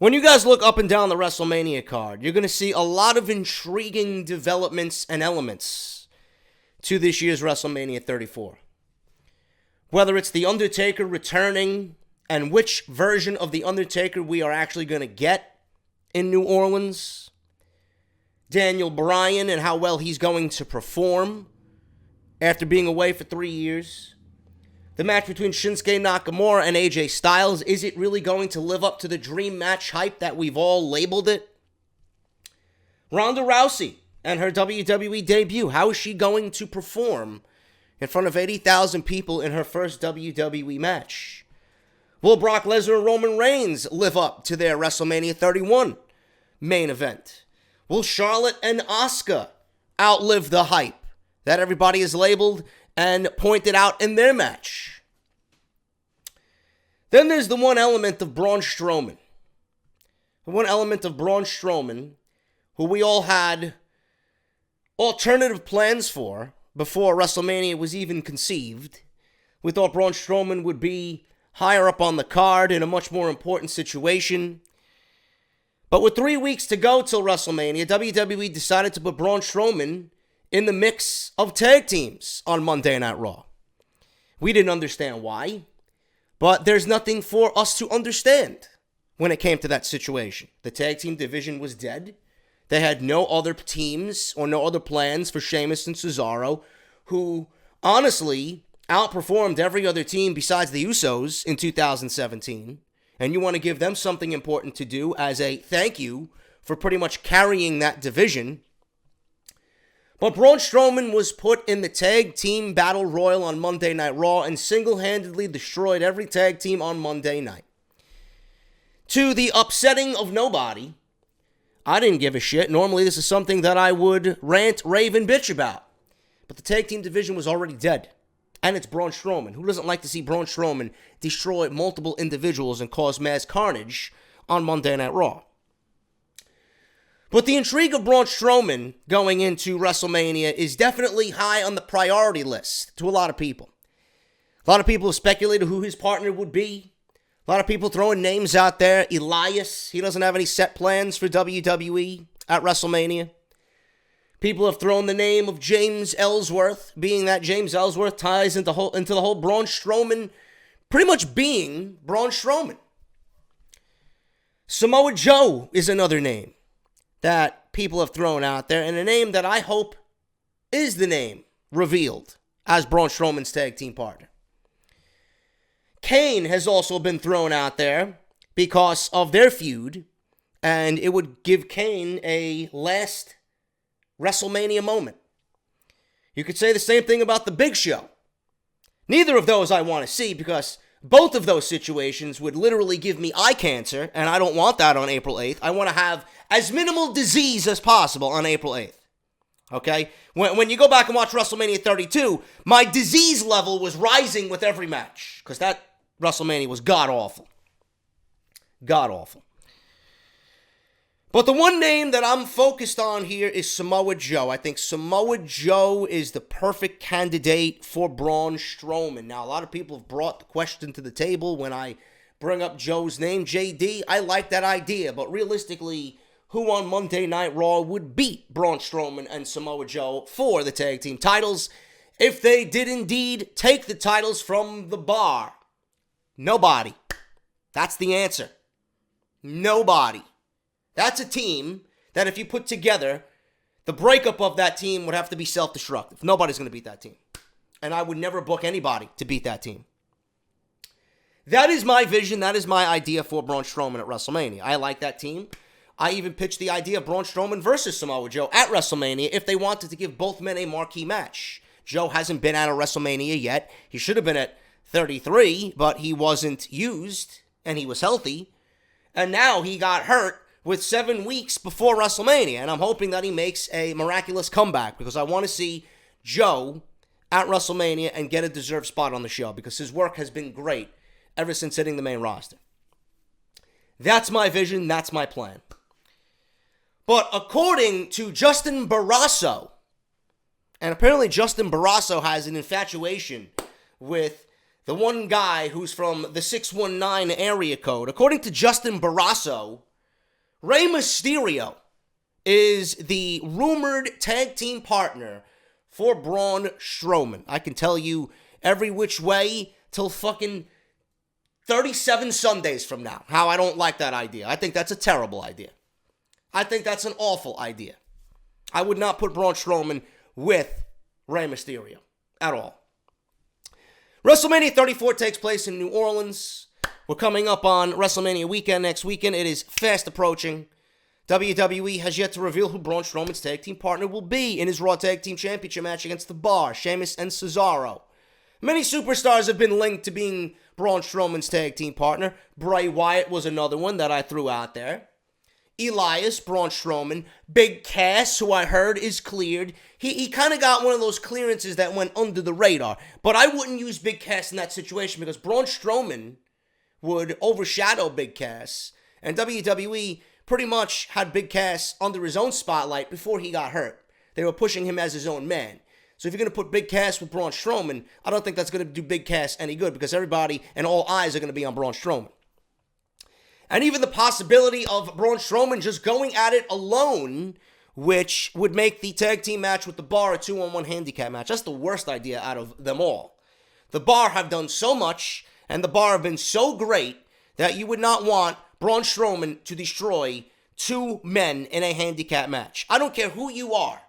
When you guys look up and down the WrestleMania card, you're going to see a lot of intriguing developments and elements to this year's WrestleMania 34. Whether it's The Undertaker returning and which version of The Undertaker we are actually going to get in New Orleans, Daniel Bryan and how well he's going to perform after being away for 3 years, the match between Shinsuke Nakamura and AJ Styles, is it really going to live up to the dream match hype that we've all labeled it? Ronda Rousey and her WWE debut, how is she going to perform in front of 80,000 people in her first WWE match? Will Brock Lesnar and Roman Reigns live up to their WrestleMania 31 main event? Will Charlotte and Asuka outlive the hype that everybody has labeled and pointed out in their match? Then there's the one element of Braun Strowman. The one element of Braun Strowman, who we all had alternative plans for before WrestleMania was even conceived. We thought Braun Strowman would be higher up on the card in a much more important situation. But with 3 weeks to go till WrestleMania, WWE decided to put Braun Strowman in the mix of tag teams on Monday Night Raw. We didn't understand why, but there's nothing for us to understand when it came to that situation. The tag team division was dead. They had no other teams or no other plans for Sheamus and Cesaro, who honestly outperformed every other team besides the Usos in 2017. And you want to give them something important to do as a thank you for pretty much carrying that division. But Braun Strowman was put in the tag team battle royal on Monday Night Raw and single-handedly destroyed every tag team on Monday night. To the upsetting of nobody, I didn't give a shit. Normally this is something that I would rant, rave, and bitch about. But the tag team division was already dead. And it's Braun Strowman. Who doesn't like to see Braun Strowman destroy multiple individuals and cause mass carnage on Monday Night Raw? But the intrigue of Braun Strowman going into WrestleMania is definitely high on the priority list to a lot of people. A lot of people have speculated who his partner would be. A lot of people throwing names out there. Elias, he doesn't have any set plans for WWE at WrestleMania. People have thrown the name of James Ellsworth, being that James Ellsworth ties into the whole Braun Strowman, pretty much being Braun Strowman. Samoa Joe is another name that people have thrown out there, and a name that I hope is the name revealed as Braun Strowman's tag team partner. Kane has also been thrown out there because of their feud, and it would give Kane a last WrestleMania moment. You could say the same thing about the Big Show. Neither of those I want to see because both of those situations would literally give me eye cancer, and I don't want that on April 8th. I want to have as minimal disease as possible on April 8th. Okay? When you go back and watch WrestleMania 32, my disease level was rising with every match because that WrestleMania was god-awful. God-awful. But the one name that I'm focused on here is Samoa Joe. I think Samoa Joe is the perfect candidate for Braun Strowman. Now, a lot of people have brought the question to the table when I bring up Joe's name. JD, I like that idea, but realistically, who on Monday Night Raw would beat Braun Strowman and Samoa Joe for the tag team titles if they did indeed take the titles from the bar? Nobody. That's the answer. Nobody. That's a team that if you put together, the breakup of that team would have to be self-destructive. Nobody's going to beat that team. And I would never book anybody to beat that team. That is my vision. That is my idea for Braun Strowman at WrestleMania. I like that team. I even pitched the idea of Braun Strowman versus Samoa Joe at WrestleMania if they wanted to give both men a marquee match. Joe hasn't been at a WrestleMania yet. He should have been at 33, but he wasn't used, and he was healthy. And now he got hurt with 7 weeks before WrestleMania, and I'm hoping that he makes a miraculous comeback because I want to see Joe at WrestleMania and get a deserved spot on the show because his work has been great ever since hitting the main roster. That's my vision. That's my plan. But according to Justin Barrasso, and apparently Justin Barrasso has an infatuation with the one guy who's from the 619 area code. According to Justin Barrasso, Rey Mysterio is the rumored tag team partner for Braun Strowman. I can tell you every which way till fucking 37 Sundays from now how I don't like that idea. I think that's a terrible idea. I think that's an awful idea. I would not put Braun Strowman with Rey Mysterio at all. WrestleMania 34 takes place in New Orleans. We're coming up on WrestleMania weekend next weekend. It is fast approaching. WWE has yet to reveal who Braun Strowman's tag team partner will be in his Raw Tag Team Championship match against The Bar, Sheamus and Cesaro. Many superstars have been linked to being Braun Strowman's tag team partner. Bray Wyatt was another one that I threw out there. Elias, Braun Strowman, Big Cass, who I heard is cleared. He kind of got one of those clearances that went under the radar. But I wouldn't use Big Cass in that situation because Braun Strowman would overshadow Big Cass. And WWE pretty much had Big Cass under his own spotlight before he got hurt. They were pushing him as his own man. So if you're going to put Big Cass with Braun Strowman, I don't think that's going to do Big Cass any good because everybody and all eyes are going to be on Braun Strowman. And even the possibility of Braun Strowman just going at it alone, which would make the tag team match with The Bar a 2-on-1 handicap match. That's the worst idea out of them all. The Bar have done so much, and The Bar have been so great that you would not want Braun Strowman to destroy two men in a handicap match. I don't care who you are.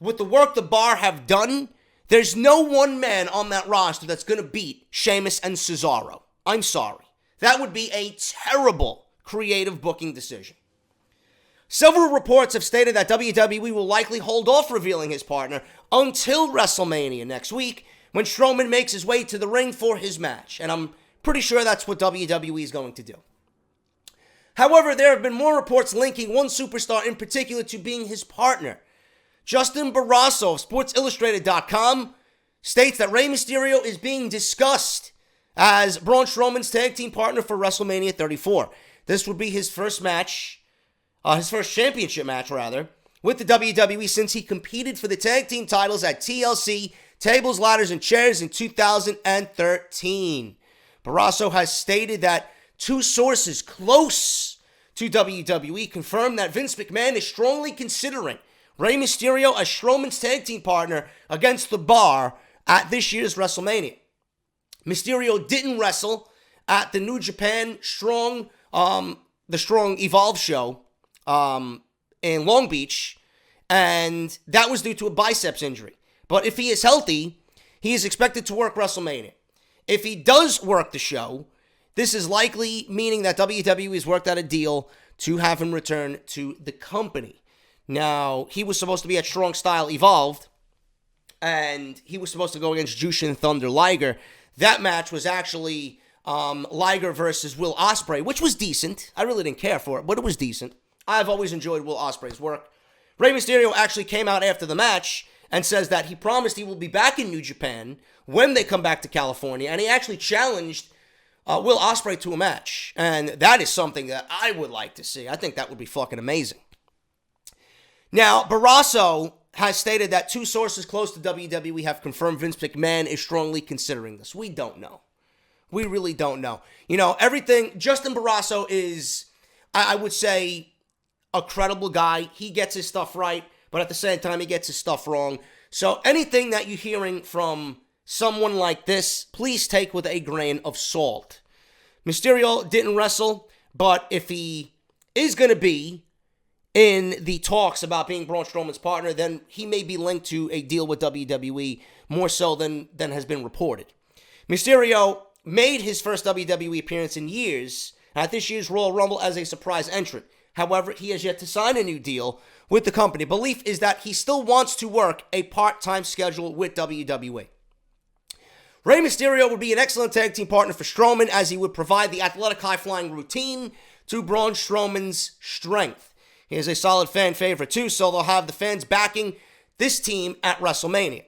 With the work The Bar have done, there's no one man on that roster that's going to beat Sheamus and Cesaro. I'm sorry. That would be a terrible creative booking decision. Several reports have stated that WWE will likely hold off revealing his partner until WrestleMania next week when Strowman makes his way to the ring for his match. And I'm pretty sure that's what WWE is going to do. However, there have been more reports linking one superstar in particular to being his partner. Justin Barrasso of SportsIllustrated.com states that Rey Mysterio is being discussed as Braun Strowman's tag team partner for WrestleMania 34. This would be his first match, his first championship match, rather, with the WWE since he competed for the tag team titles at TLC, Tables, Ladders, and Chairs in 2013. Barrasso has stated that two sources close to WWE confirmed that Vince McMahon is strongly considering Rey Mysterio as Strowman's tag team partner against The Bar at this year's WrestleMania. Mysterio didn't wrestle at the New Japan Strong Evolve show in Long Beach, and that was due to a biceps injury. But if he is healthy, he is expected to work WrestleMania. If he does work the show, this is likely meaning that WWE has worked out a deal to have him return to the company. Now, he was supposed to be at Strong Style Evolved, and he was supposed to go against Jushin Thunder Liger. That match was actually Liger versus Will Ospreay, which was decent. I really didn't care for it, but it was decent. I've always enjoyed Will Ospreay's work. Rey Mysterio actually came out after the match and says that he promised he will be back in New Japan when they come back to California, and he actually challenged Will Ospreay to a match, and that is something that I would like to see. I think that would be fucking amazing. Now, Barrasso has stated that two sources close to WWE have confirmed Vince McMahon is strongly considering this. We don't know. We really don't know. You know, everything, Justin Barrasso is, I would say, a credible guy. He gets his stuff right, but at the same time, he gets his stuff wrong. So anything that you're hearing from someone like this, please take with a grain of salt. Mysterio didn't wrestle, but if he is going to be in the talks about being Braun Strowman's partner, then he may be linked to a deal with WWE more so than has been reported. Mysterio made his first WWE appearance in years at this year's Royal Rumble as a surprise entrant. However, he has yet to sign a new deal with the company. Belief is that he still wants to work a part-time schedule with WWE. Rey Mysterio would be an excellent tag team partner for Strowman as he would provide the athletic high-flying routine to Braun Strowman's strength. He is a solid fan favorite too, so they'll have the fans backing this team at WrestleMania.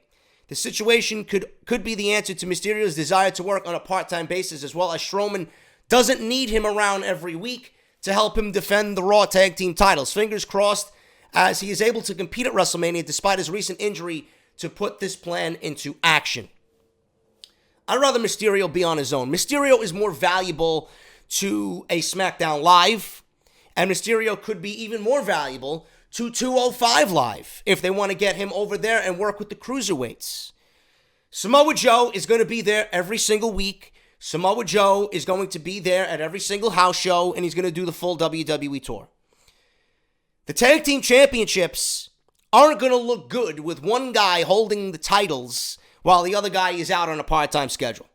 The situation could be the answer to Mysterio's desire to work on a part-time basis, as well as Strowman doesn't need him around every week to help him defend the Raw Tag Team titles. Fingers crossed as he is able to compete at WrestleMania despite his recent injury to put this plan into action. I'd rather Mysterio be on his own. Mysterio is more valuable to a SmackDown Live And Mysterio could be even more valuable to 205 Live if they want to get him over there and work with the cruiserweights. Samoa Joe is going to be there every single week. Samoa Joe is going to be there at every single house show, and he's going to do the full WWE tour. The tag team championships aren't going to look good with one guy holding the titles while the other guy is out on a part-time schedule.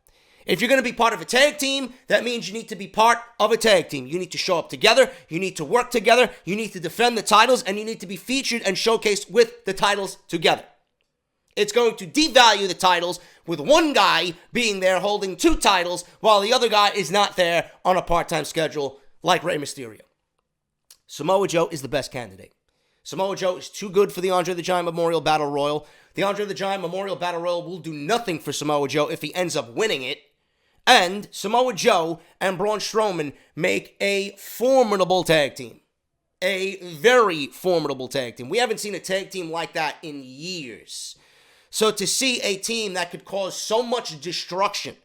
If you're going to be part of a tag team, that means you need to be part of a tag team. You need to show up together, you need to work together, you need to defend the titles, and you need to be featured and showcased with the titles together. It's going to devalue the titles with one guy being there holding two titles while the other guy is not there on a part-time schedule like Rey Mysterio. Samoa Joe is the best candidate. Samoa Joe is too good for the Andre the Giant Memorial Battle Royal. The Andre the Giant Memorial Battle Royal will do nothing for Samoa Joe if he ends up winning it. And Samoa Joe and Braun Strowman make a formidable tag team. A very formidable tag team. We haven't seen a tag team like that in years. So to see a team that could cause so much destruction,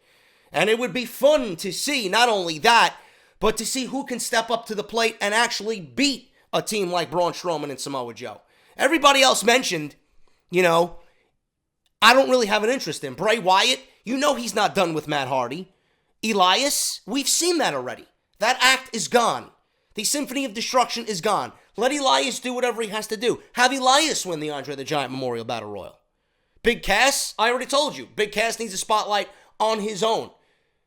and it would be fun to see not only that, but to see who can step up to the plate and actually beat a team like Braun Strowman and Samoa Joe. Everybody else mentioned, I don't really have an interest in. Bray Wyatt, he's not done with Matt Hardy. Elias, we've seen that already. That act is gone. The Symphony of Destruction is gone. Let Elias do whatever he has to do. Have Elias win the Andre the Giant Memorial Battle Royal. Big Cass, I already told you. Big Cass needs a spotlight on his own.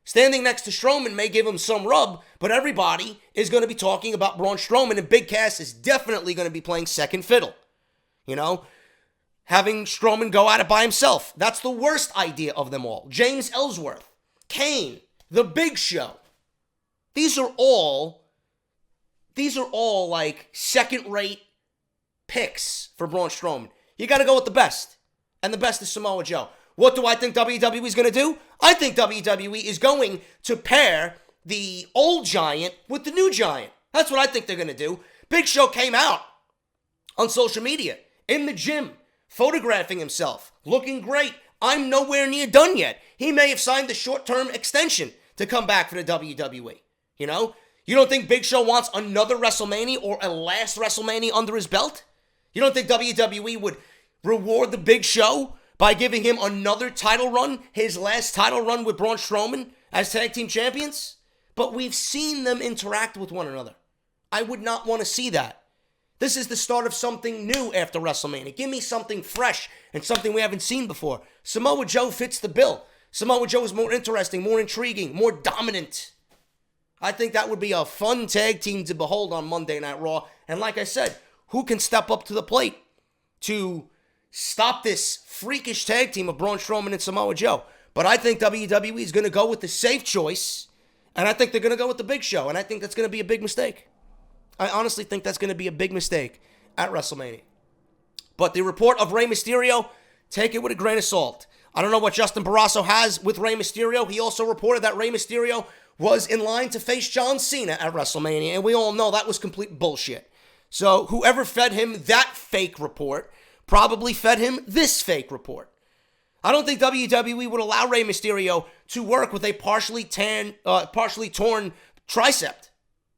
Standing next to Strowman may give him some rub, but everybody is going to be talking about Braun Strowman, and Big Cass is definitely going to be playing second fiddle. Having Strowman go at it by himself. That's the worst idea of them all. James Ellsworth, Kane, The Big Show. These are all like second-rate picks for Braun Strowman. You got to go with the best. And the best is Samoa Joe. What do I think WWE is going to do? I think WWE is going to pair the old Giant with the new Giant. That's what I think they're going to do. Big Show came out on social media, in the gym, photographing himself, looking great. I'm nowhere near done yet. He may have signed the short-term extension to come back for the WWE. You don't think Big Show wants another WrestleMania or a last WrestleMania under his belt? You don't think WWE would reward the Big Show by giving him another title run, his last title run with Braun Strowman as tag team champions? But we've seen them interact with one another. I would not want to see that. This is the start of something new after WrestleMania. Give me something fresh and something we haven't seen before. Samoa Joe fits the bill. Samoa Joe is more interesting, more intriguing, more dominant. I think that would be a fun tag team to behold on Monday Night Raw. And like I said, who can step up to the plate to stop this freakish tag team of Braun Strowman and Samoa Joe? But I think WWE is going to go with the safe choice, and I think they're going to go with the Big Show, and I think that's going to be a big mistake. I honestly think that's going to be a big mistake at WrestleMania. But the report of Rey Mysterio, take it with a grain of salt. I don't know what Justin Barrasso has with Rey Mysterio. He also reported that Rey Mysterio was in line to face John Cena at WrestleMania, and we all know that was complete bullshit. So whoever fed him that fake report probably fed him this fake report. I don't think WWE would allow Rey Mysterio to work with a partially torn tricep.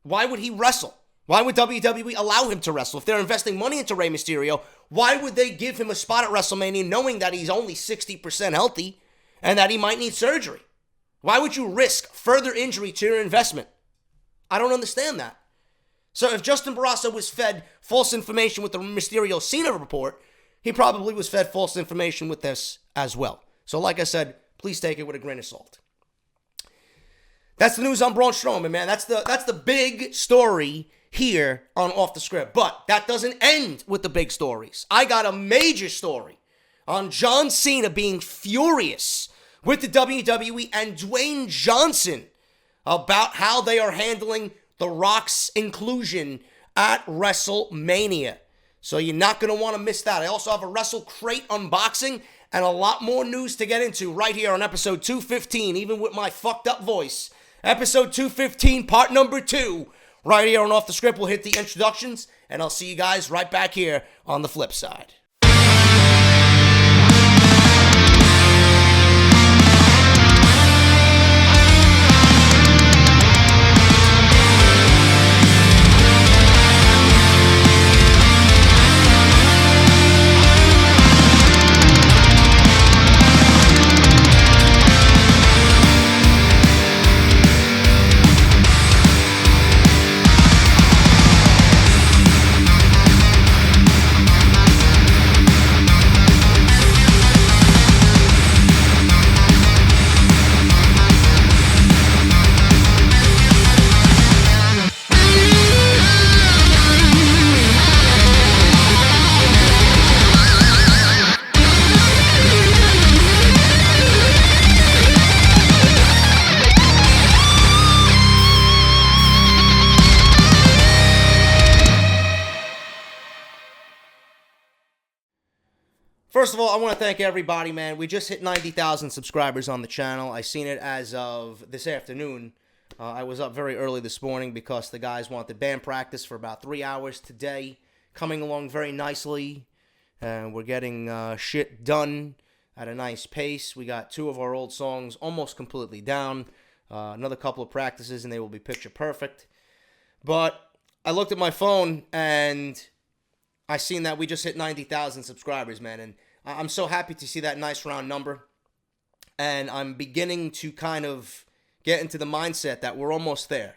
Why would he wrestle? Why would WWE allow him to wrestle? If they're investing money into Rey Mysterio, why would they give him a spot at WrestleMania knowing that he's only 60% healthy and that he might need surgery? Why would you risk further injury to your investment? I don't understand that. So if Justin Barrasso was fed false information with the Mysterio Cena report, he probably was fed false information with this as well. So like I said, please take it with a grain of salt. That's the news on Braun Strowman, man. That's the big story here on Off the Script. But that doesn't end with the big stories. I got a major story on John Cena being furious with the WWE and Dwayne Johnson about how they are handling The Rock's inclusion at WrestleMania. So you're not going to want to miss that. I also have a Wrestle Crate unboxing and a lot more news to get into right here on episode 215, even with my fucked up voice. Episode 215, part number 2, right here on Off the Script. We'll hit the introductions, and I'll see you guys right back here on the flip side. First of all, I want to thank everybody, man. We just hit 90,000 subscribers on the channel. I seen it as of this afternoon. I was up very early this morning because the guys wanted band practice for about 3 hours today. Coming along very nicely. We're getting shit done at a nice pace. We got 2 of our old songs almost completely down. Another couple of practices and they will be picture perfect. But I looked at my phone and I seen that we just hit 90,000 subscribers, man. And I'm so happy to see that nice round number. And I'm beginning to kind of get into the mindset that we're almost there.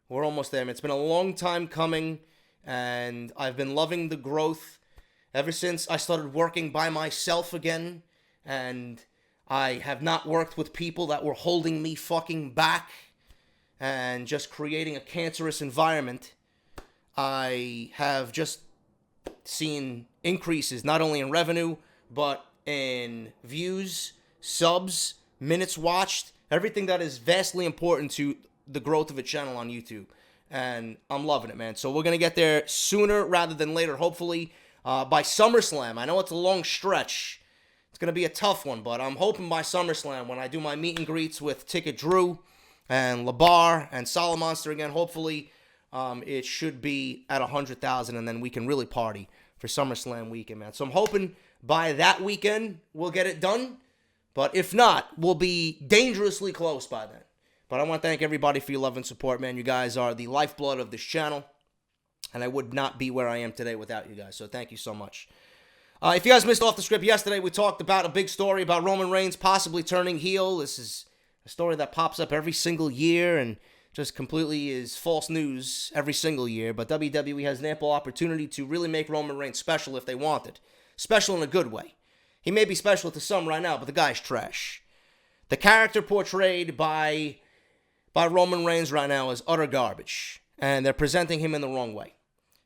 We're almost there. It's been a long time coming, and I've been loving the growth ever since I started working by myself again, and I have not worked with people that were holding me fucking back and just creating a cancerous environment. I have just seen increases not only in revenue, but in views, subs, minutes watched, everything that is vastly important to the growth of a channel on YouTube. And I'm loving it, man. So we're going to get there sooner rather than later, hopefully, by SummerSlam. I know it's a long stretch. It's going to be a tough one, but I'm hoping by SummerSlam when I do my meet and greets with Ticket Drew and LeBar and Solomonster again, hopefully it should be at 100,000, and then we can really party for SummerSlam weekend, man. So I'm hoping by that weekend we'll get it done. But if not, we'll be dangerously close by then. But I want to thank everybody for your love and support, man. You guys are the lifeblood of this channel. And I would not be where I am today without you guys. So thank you so much. If you guys missed off the script yesterday, we talked about a big story about Roman Reigns possibly turning heel. This is a story that pops up every single year and just completely is false news every single year. But WWE has an ample opportunity to really make Roman Reigns special if they wanted. Special in a good way. He may be special to some right now, but the guy's trash. The character portrayed by Roman Reigns right now is utter garbage, and they're presenting him in the wrong way.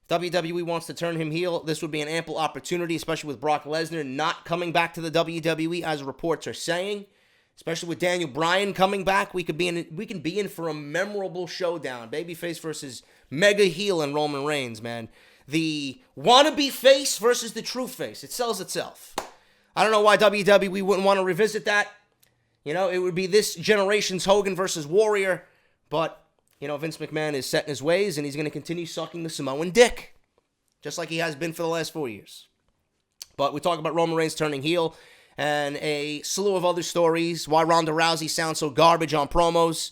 If WWE wants to turn him heel, this would be an ample opportunity, especially with Brock Lesnar not coming back to the WWE, as reports are saying. Especially with Daniel Bryan coming back, we can be in for a memorable showdown. Babyface versus mega heel and Roman Reigns, man. The wannabe face versus the true face. It sells itself. I don't know why WWE wouldn't want to revisit that. You know, it would be this generation's Hogan versus Warrior. But, you know, Vince McMahon is set in his ways, and he's going to continue sucking the Samoan dick. Just like he has been for the last 4 years. But we talk about Roman Reigns turning heel, and a slew of other stories. Why Ronda Rousey sounds so garbage on promos.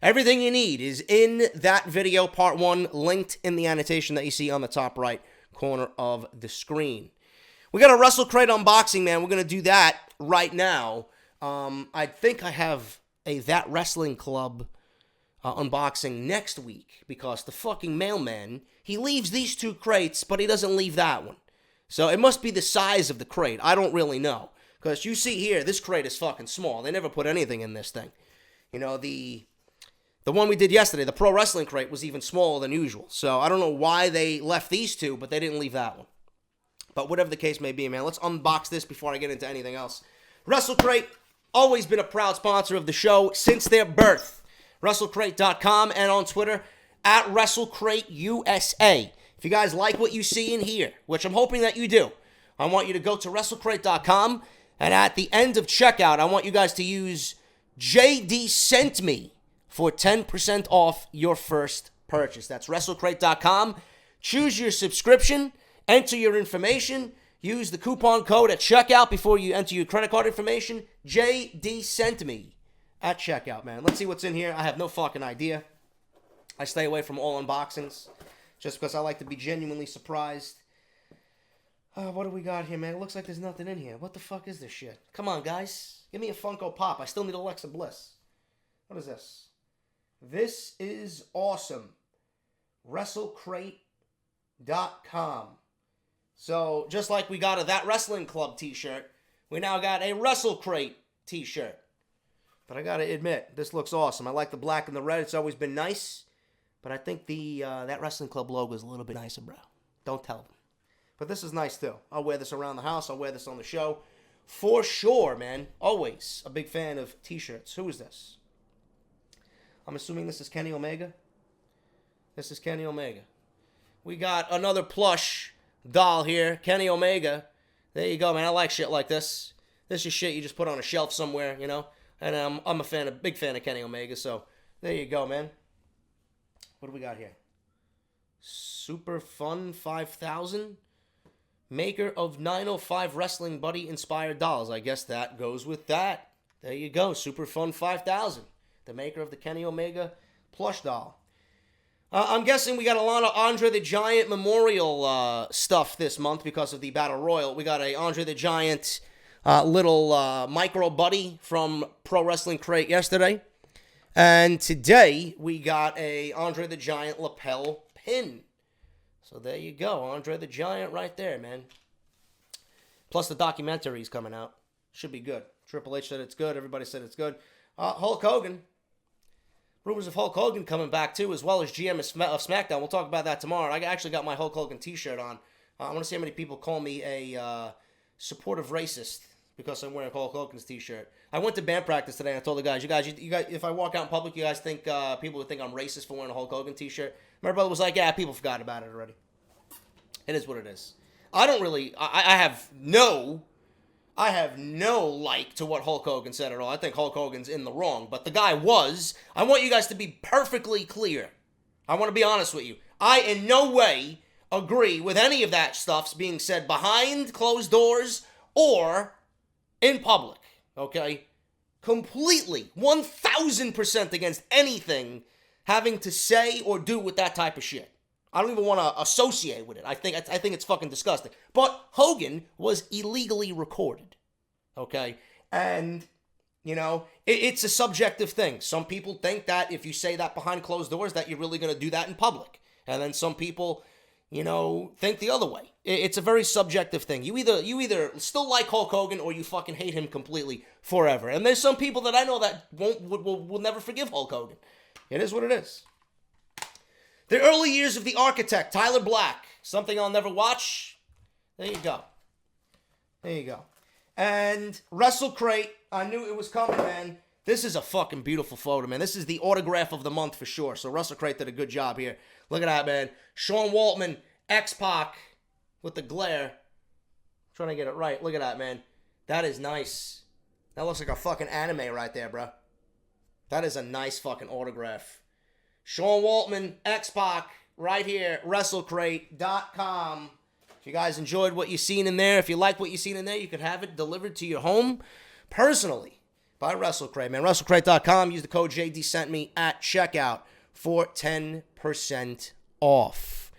Everything you need is in that video, part 1, linked in the annotation that you see on the top right corner of the screen. We got a WrestleCrate unboxing, man. We're going to do that right now. I think I have a That Wrestling Club unboxing next week because the fucking mailman, he leaves these 2 crates, but he doesn't leave that one. So it must be the size of the crate. I don't really know. Because you see here, this crate is fucking small. They never put anything in this thing. You know, the one we did yesterday, the Pro Wrestling crate, was even smaller than usual. So I don't know why they left these 2, but they didn't leave that one. But whatever the case may be, man, let's unbox this before I get into anything else. WrestleCrate, always been a proud sponsor of the show since their birth. WrestleCrate.com and on Twitter, at WrestleCrateUSA. If you guys like what you see in here, which I'm hoping that you do, I want you to go to WrestleCrate.com, and at the end of checkout, I want you guys to use JD Sent Me for 10% off your first purchase. That's WrestleCrate.com. Choose your subscription. Enter your information. Use the coupon code at checkout before you enter your credit card information. JD Sent Me at checkout, man. Let's see what's in here. I have no fucking idea. I stay away from all unboxings just because I like to be genuinely surprised. What do we got here, man? It looks like there's nothing in here. What the fuck is this shit? Come on, guys. Give me a Funko Pop. I still need Alexa Bliss. What is this? This is awesome. WrestleCrate.com. So, just like we got a That Wrestling Club t-shirt, we now got a WrestleCrate t-shirt. But I gotta admit, this looks awesome. I like the black and the red. It's always been nice. But I think the That Wrestling Club logo is a little bit nicer, bro. Don't tell them. But this is nice, too. I'll wear this around the house. I'll wear this on the show. For sure, man. Always a big fan of t-shirts. Who is this? I'm assuming this is Kenny Omega. This is Kenny Omega. We got another plush doll here. Kenny Omega. There you go, man. I like shit like this. This is shit you just put on a shelf somewhere, you know? And I'm a big fan of Kenny Omega, so there you go, man. What do we got here? Super Fun 5000. Maker of 905 Wrestling Buddy inspired dolls. I guess that goes with that. There you go. Super Fun 5000. The maker of the Kenny Omega plush doll. I'm guessing we got a lot of Andre the Giant memorial stuff this month because of the Battle Royal. We got a Andre the Giant little micro buddy from Pro Wrestling Crate yesterday. And today we got a Andre the Giant lapel pin. So there you go. Andre the Giant right there, man. Plus the documentary's coming out. Should be good. Triple H said it's good. Everybody said it's good. Hulk Hogan. Rumors of Hulk Hogan coming back, too, as well as GM of SmackDown. We'll talk about that tomorrow. I actually got my Hulk Hogan t-shirt on. I want to see how many people call me a supportive racist because I'm wearing Hulk Hogan's t-shirt. I went to band practice today and I told the guys, you guys, if I walk out in public, you guys think people would think I'm racist for wearing a Hulk Hogan t-shirt? My brother was like, yeah, people forgot about it already. It is what it is. I don't really, I have no like to what Hulk Hogan said at all. I think Hulk Hogan's in the wrong, but the guy was. I want you guys to be perfectly clear. I want to be honest with you. I in no way agree with any of that stuff's being said behind closed doors or in public, okay? Completely, 1,000% against anything having to say or do with that type of shit. I don't even want to associate with it. I think it's fucking disgusting. But Hogan was illegally recorded, okay? And, you know, it's a subjective thing. Some people think that if you say that behind closed doors that you're really going to do that in public. And then some people, you know, think the other way. It's a very subjective thing. You either still like Hulk Hogan or you fucking hate him completely forever. And there's some people that I know that will never forgive Hulk Hogan. It is what it is. The early years of the architect, Tyler Black. Something I'll never watch. There you go. There you go. And Wrestle Crate. I knew it was coming, man. This is a fucking beautiful photo, man. This is the autograph of the month for sure. So Wrestle Crate did a good job here. Look at that, man. Sean Waltman, X-Pac with the glare. Trying to get it right. Look at that, man. That is nice. That looks like a fucking anime right there, bro. That is a nice fucking autograph. Sean Waltman, X-Pac, right here, WrestleCrate.com. If you guys enjoyed what you've seen in there, if you like what you've seen in there, you can have it delivered to your home personally by WrestleCrate, man. WrestleCrate.com. Use the code JDSentMe at checkout for 10% off.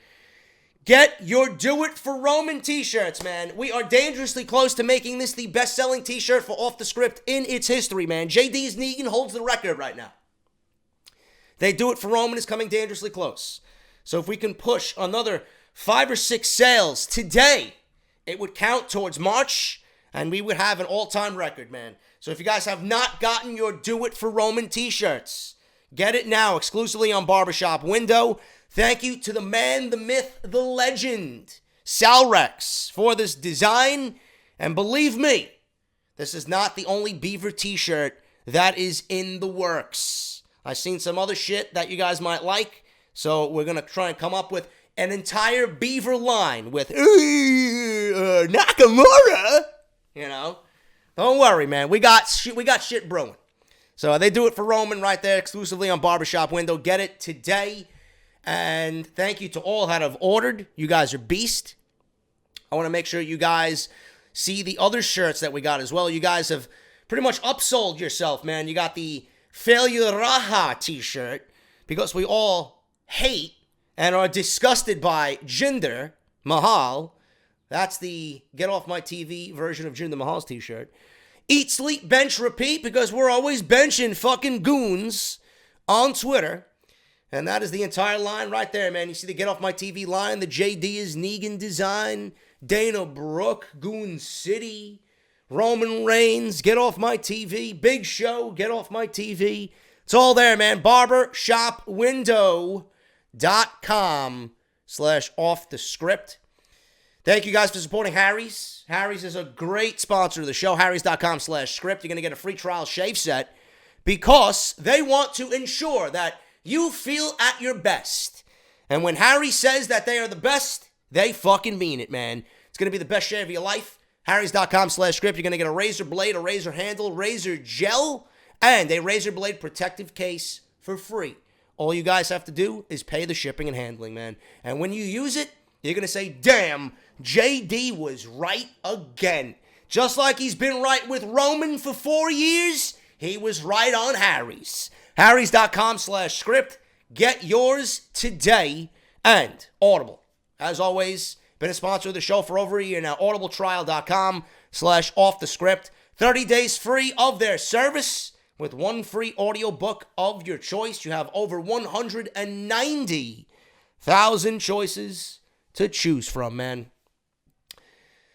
Get your Do It For Roman t-shirts, man. We are dangerously close to making this the best-selling t-shirt for Off the Script in its history, man. JD's Negan holds the record right now. They Do It For Roman is coming dangerously close. So if we can push another 5 or 6 sales today, it would count towards March, and we would have an all-time record, man. So if you guys have not gotten your Do It For Roman t-shirts, get it now exclusively on Barbershop Window. Thank you to the man, the myth, the legend, Sal Rex, for this design. And believe me, this is not the only Beaver t-shirt that is in the works. I've seen some other shit that you guys might like, so we're going to try and come up with an entire Beaver line with Nakamura, you know. Don't worry, man. We got shit brewing. So they Do It For Roman right there exclusively on Barbershop Window. Get it today. And thank you to all that have ordered. You guys are beast. I want to make sure you guys see the other shirts that we got as well. You guys have pretty much upsold yourself, man. You got the Failure Raha t-shirt because we all hate and are disgusted by Jinder Mahal. That's the Get Off My TV version of Jinder Mahal's t-shirt. Eat, Sleep, Bench, Repeat because we're always benching fucking goons on Twitter. And that is the entire line right there, man. You see the Get Off My TV line, the JD is Negan design, Dana Brooke, Goon City, Roman Reigns, Get Off My TV, Big Show, Get Off My TV. It's all there, man. Barbershopwindow.com/off the script. Thank you guys for supporting Harry's. Harry's is a great sponsor of the show. Harry's.com/script. You're going to get a free trial shave set because they want to ensure that you feel at your best. And when Harry says that they are the best, they fucking mean it, man. It's going to be the best shave of your life. Harrys.com/script. You're going to get a razor blade, a razor handle, razor gel, and a razor blade protective case for free. All you guys have to do is pay the shipping and handling, man. And when you use it, you're going to say, damn, JD was right again. Just like he's been right with Roman for 4 years, he was right on Harry's. Harrys.com/script. Get yours today. And Audible, as always, been a sponsor of the show for over a year now. audibletrial.com/offthescript. 30 days free of their service with one free audiobook of your choice. You have over 190,000 choices to choose from, man.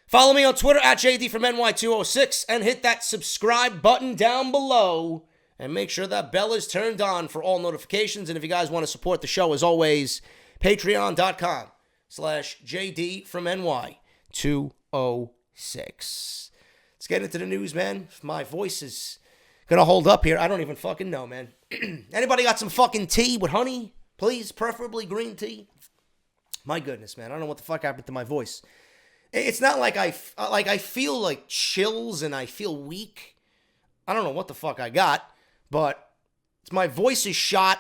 Follow me on Twitter at JDFROMNY206 and hit that subscribe button down below and make sure that bell is turned on for all notifications. And if you guys want to support the show, as always, patreon.com/JDFROMNY206. Let's get into the news, man. If my voice is gonna hold up here, I don't even fucking know, man. Anybody got some fucking tea with honey? Please, preferably green tea. My goodness, man. I don't know what the fuck happened to my voice. It's not like I feel like chills and I feel weak. I don't know what the fuck I got, but my voice is shot.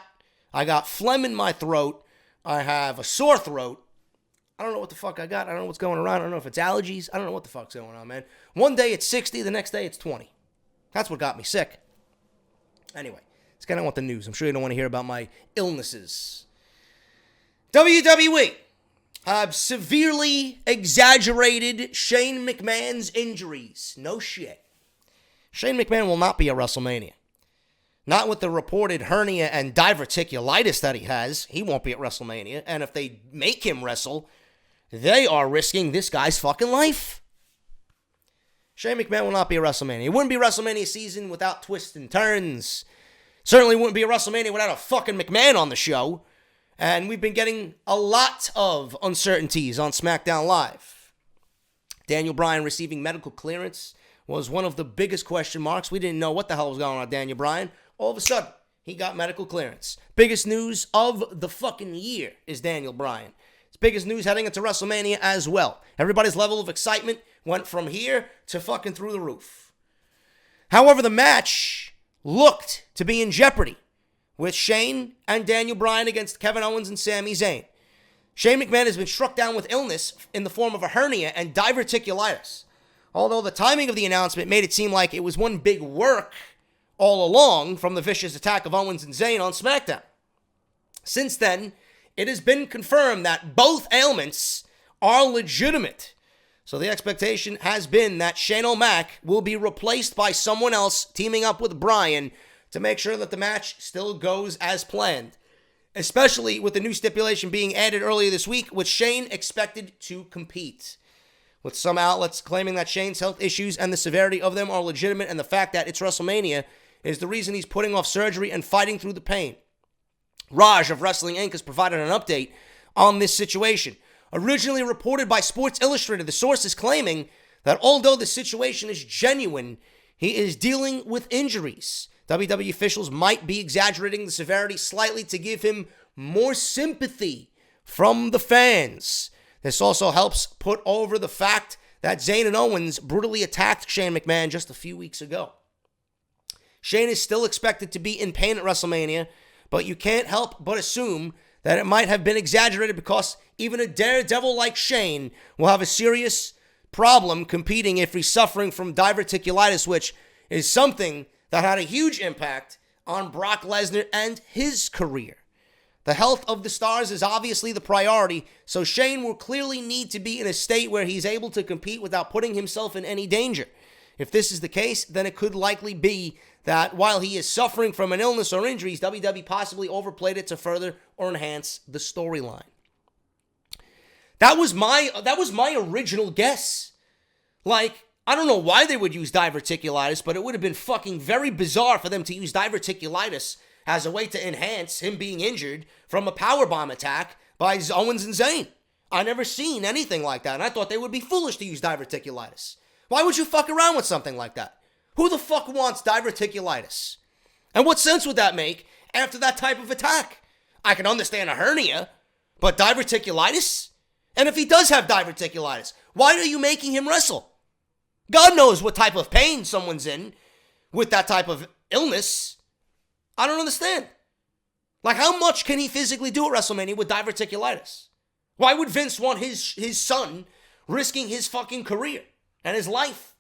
I got phlegm in my throat. I have a sore throat. I don't know what the fuck I got. I don't know what's going around. I don't know if it's allergies. I don't know what the fuck's going on, man. One day it's 60, the next day it's 20. That's what got me sick. Anyway, let's get on with the news. I'm sure you don't want to hear about my illnesses. WWE have severely exaggerated Shane McMahon's injuries. No shit. Shane McMahon will not be at WrestleMania. Not with the reported hernia and diverticulitis that he has. He won't be at WrestleMania. And if they make him wrestle, they are risking this guy's fucking life. Shane McMahon will not be at WrestleMania. It wouldn't be WrestleMania season without twists and turns. Certainly wouldn't be a WrestleMania without a fucking McMahon on the show. And we've been getting a lot of uncertainties on SmackDown Live. Daniel Bryan receiving medical clearance was one of the biggest question marks. We didn't know what the hell was going on with Daniel Bryan. All of a sudden, he got medical clearance. Biggest news of the fucking year is Daniel Bryan. It's biggest news heading into WrestleMania as well. Everybody's level of excitement went from here to fucking through the roof. However, the match looked to be in jeopardy with Shane and Daniel Bryan against Kevin Owens and Sami Zayn. Shane McMahon has been struck down with illness in the form of a hernia and diverticulitis. Although the timing of the announcement made it seem like it was one big work all along from the vicious attack of Owens and Zayn on SmackDown. Since then, it has been confirmed that both ailments are legitimate. So the expectation has been that Shane O'Mac will be replaced by someone else teaming up with Bryan to make sure that the match still goes as planned. Especially with the new stipulation being added earlier this week, with Shane expected to compete. With some outlets claiming that Shane's health issues and the severity of them are legitimate, and the fact that it's WrestleMania is the reason he's putting off surgery and fighting through the pain. Raj of Wrestling Inc. has provided an update on this situation. Originally reported by Sports Illustrated, the source is claiming that although the situation is genuine, he is dealing with injuries. WWE officials might be exaggerating the severity slightly to give him more sympathy from the fans. This also helps put over the fact that Zayn and Owens brutally attacked Shane McMahon just a few weeks ago. Shane is still expected to be in pain at WrestleMania, but you can't help but assume that it might have been exaggerated because even a daredevil like Shane will have a serious problem competing if he's suffering from diverticulitis, which is something that had a huge impact on Brock Lesnar and his career. The health of the stars is obviously the priority, so Shane will clearly need to be in a state where he's able to compete without putting himself in any danger. If this is the case, then it could likely be that while he is suffering from an illness or injuries, WWE possibly overplayed it to further or enhance the storyline. That was my original guess. Like, I don't know why they would use diverticulitis, but it would have been fucking very bizarre for them to use diverticulitis as a way to enhance him being injured from a powerbomb attack by Owens and Zayn. I never seen anything like that, and I thought they would be foolish to use diverticulitis. Why would you fuck around with something like that? Who the fuck wants diverticulitis? And what sense would that make after that type of attack? I can understand a hernia, but diverticulitis? And if he does have diverticulitis, why are you making him wrestle? God knows what type of pain someone's in with that type of illness. I don't understand. Like, how much can he physically do at WrestleMania with diverticulitis? Why would Vince want his son risking his fucking career and his life?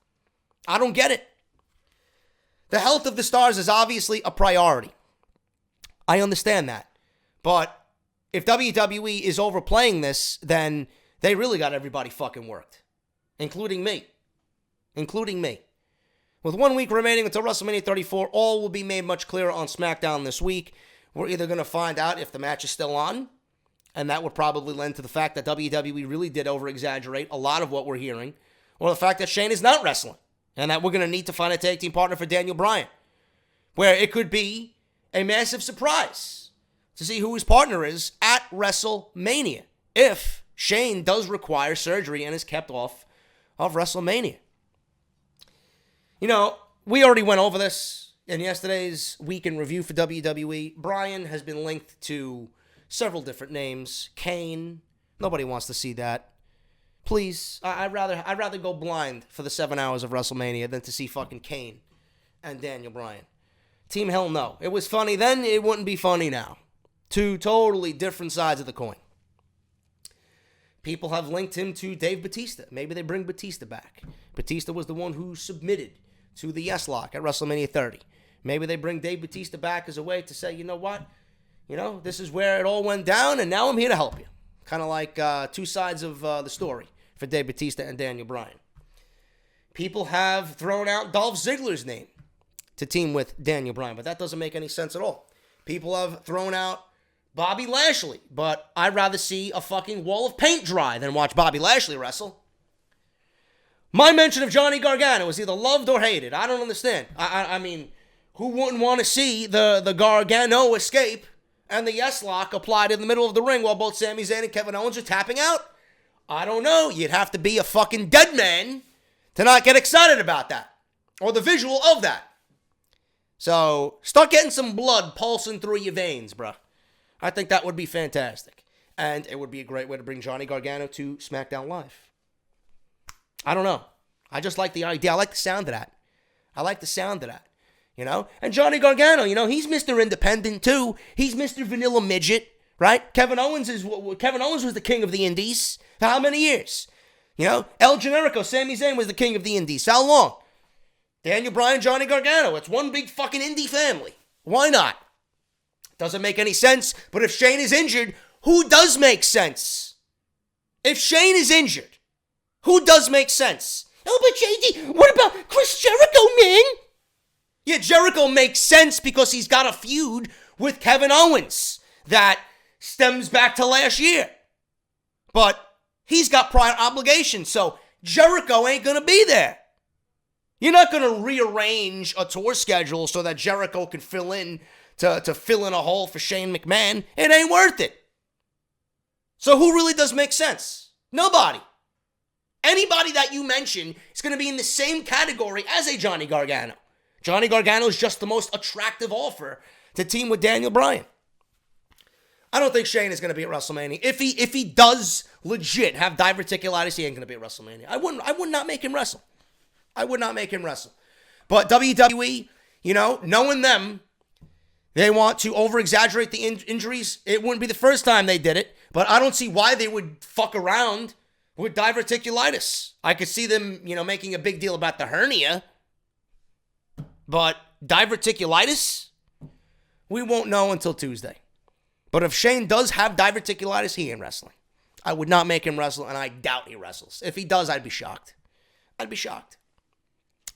I don't get it. The health of the stars is obviously a priority. I understand that. But if WWE is overplaying this, then they really got everybody fucking worked. Including me. With 1 week remaining until WrestleMania 34, all will be made much clearer on SmackDown this week. We're either going to find out if the match is still on, and that would probably lend to the fact that WWE really did over-exaggerate a lot of what we're hearing, or the fact that Shane is not wrestling, and that we're going to need to find a tag team partner for Daniel Bryan, where it could be a massive surprise to see who his partner is at WrestleMania, if Shane does require surgery and is kept off of WrestleMania. You know, we already went over this in yesterday's Week in Review for WWE. Bryan has been linked to several different names. Kane. Nobody wants to see that. Please, I'd rather go blind for the 7 hours of WrestleMania than to see fucking Kane and Daniel Bryan. Team Hell no. It was funny then, it wouldn't be funny now. Two totally different sides of the coin. People have linked him to Dave Bautista. Maybe they bring Batista back. Batista was the one who submitted to the Yes Lock at WrestleMania 30. Maybe they bring Dave Bautista back as a way to say, you know what? You know, this is where it all went down, and now I'm here to help you. Kind of like two sides of the story for Dave Bautista and Daniel Bryan. People have thrown out Dolph Ziggler's name to team with Daniel Bryan, but that doesn't make any sense at all. People have thrown out Bobby Lashley, but I'd rather see a fucking wall of paint dry than watch Bobby Lashley wrestle. My mention of Johnny Gargano was either loved or hated. I don't understand. I mean, who wouldn't want to see the Gargano escape and the Yes Lock applied in the middle of the ring while both Sami Zayn and Kevin Owens are tapping out? I don't know. You'd have to be a fucking dead man to not get excited about that, or the visual of that. So, start getting some blood pulsing through your veins, bruh. I think that would be fantastic. And it would be a great way to bring Johnny Gargano to SmackDown Live. I don't know. I just like the idea. I like the sound of that. You know? And Johnny Gargano, you know, he's Mr. Independent too. He's Mr. Vanilla Midget, right? Kevin Owens was the king of the Indies for how many years? You know? El Generico, Sami Zayn was the king of the Indies. How long? Daniel Bryan, Johnny Gargano. It's one big fucking indie family. Why not? Doesn't make any sense. But if Shane is injured, who does make sense? If Shane is injured, who does make sense? Oh, but JD, what about Chris Jericho, man? Yeah, Jericho makes sense because he's got a feud with Kevin Owens that stems back to last year. But he's got prior obligations, so Jericho ain't going to be there. You're not going to rearrange a tour schedule so that Jericho can fill in to fill in a hole for Shane McMahon. It ain't worth it. So who really does make sense? Nobody. Anybody that you mention is going to be in the same category as a Johnny Gargano. Johnny Gargano is just the most attractive offer to team with Daniel Bryan. I don't think Shane is going to be at WrestleMania. If he does legit have diverticulitis, he ain't going to be at WrestleMania. I would not make him wrestle. But WWE, you know, knowing them, they want to over-exaggerate the injuries. It wouldn't be the first time they did it, but I don't see why they would fuck around with diverticulitis. I could see them, you know, making a big deal about the hernia, but diverticulitis, we won't know until Tuesday. But if Shane does have diverticulitis, he ain't wrestling. I would not make him wrestle, and I doubt he wrestles. If he does, I'd be shocked.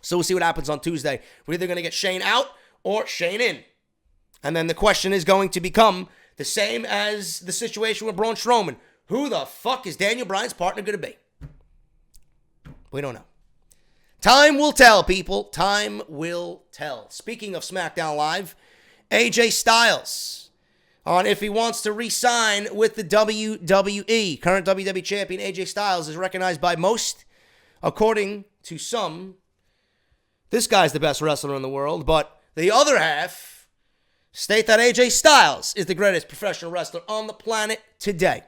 So we'll see what happens on Tuesday. We're either going to get Shane out or Shane in. And then the question is going to become the same as the situation with Braun Strowman. Who the fuck is Daniel Bryan's partner going to be? We don't know. Time will tell, people. Time will tell. Speaking of SmackDown Live, AJ Styles on if he wants to re-sign with the WWE. Current WWE champion AJ Styles is recognized by most, according to some, this guy's the best wrestler in the world, but the other half state that AJ Styles is the greatest professional wrestler on the planet today.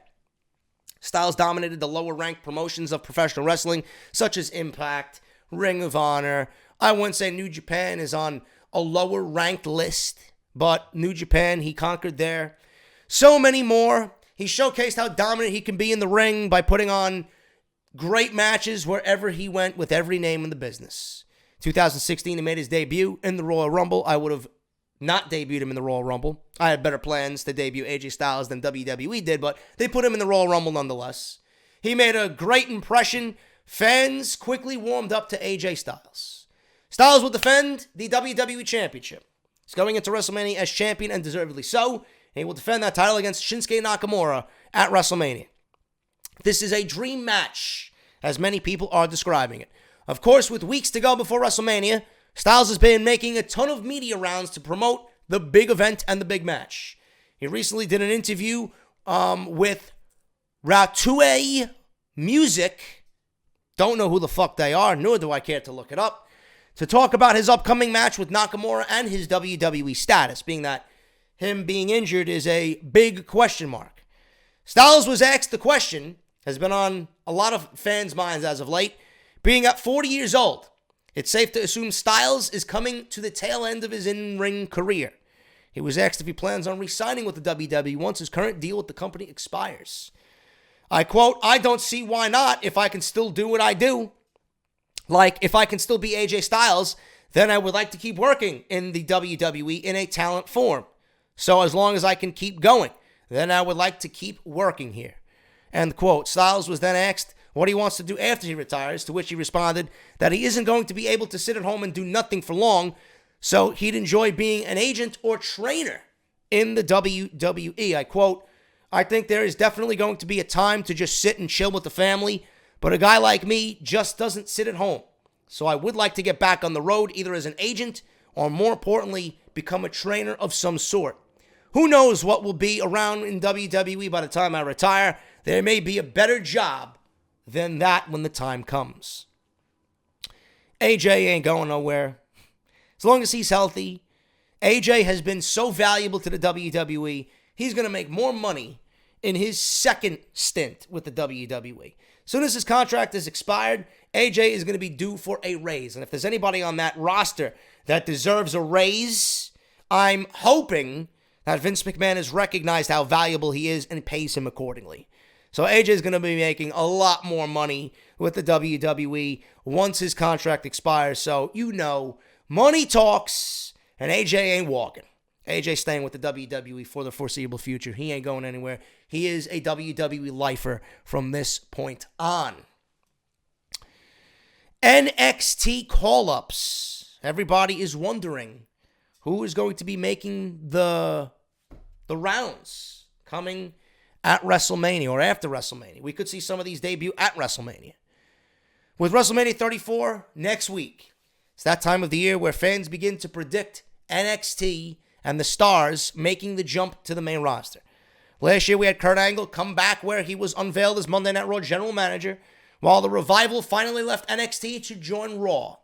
Styles dominated the lower-ranked promotions of professional wrestling, such as Impact, Ring of Honor. I wouldn't say New Japan is on a lower ranked list, but New Japan, he conquered there. So many more. He showcased how dominant he can be in the ring by putting on great matches wherever he went with every name in the business. 2016, he made his debut in the Royal Rumble. I would have not debuted him in the Royal Rumble. I had better plans to debut AJ Styles than WWE did, but they put him in the Royal Rumble nonetheless. He made a great impression. Fans quickly warmed up to AJ Styles. Styles will defend the WWE Championship. He's going into WrestleMania as champion, and deservedly so. And he will defend that title against Shinsuke Nakamura at WrestleMania. This is a dream match, as many people are describing it. Of course, with weeks to go before WrestleMania, Styles has been making a ton of media rounds to promote the big event and the big match. He recently did an interview with Ratue Music. Don't know who the fuck they are, nor do I care to look it up, to talk about his upcoming match with Nakamura and his WWE status, being that him being injured is a big question mark. Styles was asked the question, has been on a lot of fans' minds as of late, being at 40 years old, it's safe to assume Styles is coming to the tail end of his in-ring career. He was asked if he plans on re-signing with the WWE once his current deal with the company expires. I quote, "I don't see why not if I can still do what I do. Like, if I can still be AJ Styles, then I would like to keep working in the WWE in a talent form. So as long as I can keep going, then I would like to keep working here." End quote. Styles was then asked what he wants to do after he retires, to which he responded that he isn't going to be able to sit at home and do nothing for long, so he'd enjoy being an agent or trainer in the WWE. I quote, "I think there is definitely going to be a time to just sit and chill with the family, but a guy like me just doesn't sit at home. So I would like to get back on the road, either as an agent or, more importantly, become a trainer of some sort. Who knows what will be around in WWE by the time I retire? There may be a better job than that when the time comes." AJ ain't going nowhere. As long as he's healthy, AJ has been so valuable to the WWE, he's going to make more money in his second stint with the WWE. As soon as his contract is expired, AJ is going to be due for a raise. And if there's anybody on that roster that deserves a raise, I'm hoping that Vince McMahon has recognized how valuable he is and pays him accordingly. So AJ is going to be making a lot more money with the WWE once his contract expires. So, you know, money talks, and AJ ain't walking. AJ staying with the WWE for the foreseeable future. He ain't going anywhere. He is a WWE lifer from this point on. NXT call-ups. Everybody is wondering who is going to be making the rounds coming at WrestleMania or after WrestleMania. We could see some of these debut at WrestleMania. With WrestleMania 34 next week, it's that time of the year where fans begin to predict NXT and the stars making the jump to the main roster. Last year we had Kurt Angle come back where he was unveiled as Monday Night Raw general manager, while the Revival finally left NXT to join Raw.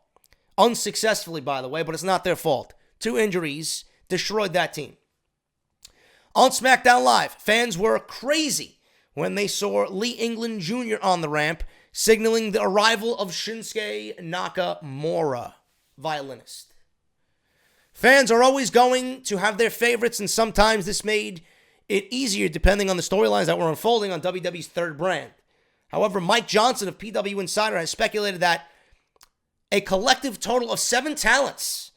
Unsuccessfully, by the way, but it's not their fault. 2 injuries destroyed that team. On SmackDown Live, fans were crazy when they saw Lee England Jr. on the ramp, signaling the arrival of Shinsuke Nakamura, violinist. Fans are always going to have their favorites, and sometimes this made it easier depending on the storylines that were unfolding on WWE's third brand. However, Mike Johnson of PW Insider has speculated that a collective total of 7 talents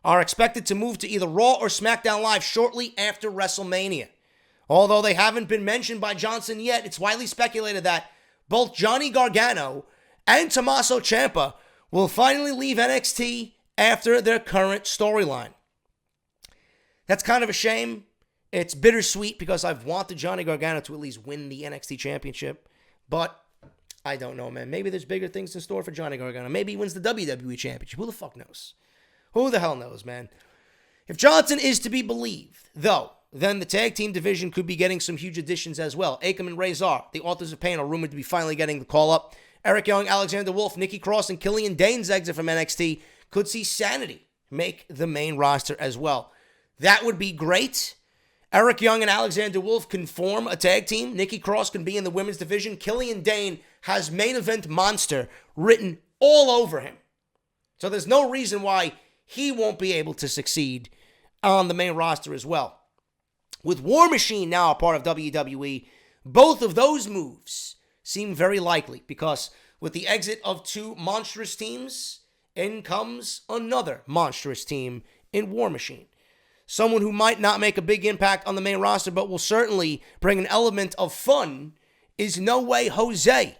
are expected to move to either Raw or SmackDown Live shortly after WrestleMania. Although they haven't been mentioned by Johnson yet, it's widely speculated that both Johnny Gargano and Tommaso Ciampa will finally leave NXT after their current storyline. That's kind of a shame. It's bittersweet because I've wanted Johnny Gargano to at least win the NXT Championship, but I don't know, man. Maybe there's bigger things in store for Johnny Gargano. Maybe he wins the WWE Championship. Who the fuck knows? Who the hell knows, man? If Johnson is to be believed, though, then the tag team division could be getting some huge additions as well. Akam and Razor, the Authors of Pain, are rumored to be finally getting the call-up. Eric Young, Alexander Wolf, Nikki Cross, and Killian Dane's exit from NXT could see Sanity make the main roster as well. That would be great. Eric Young and Alexander Wolf can form a tag team. Nikki Cross can be in the women's division. Killian Dane has main event monster written all over him. So there's no reason why he won't be able to succeed on the main roster as well. With War Machine now a part of WWE, both of those moves seem very likely because with the exit of two monstrous teams, in comes another monstrous team in War Machine. Someone who might not make a big impact on the main roster, but will certainly bring an element of fun is No Way Jose.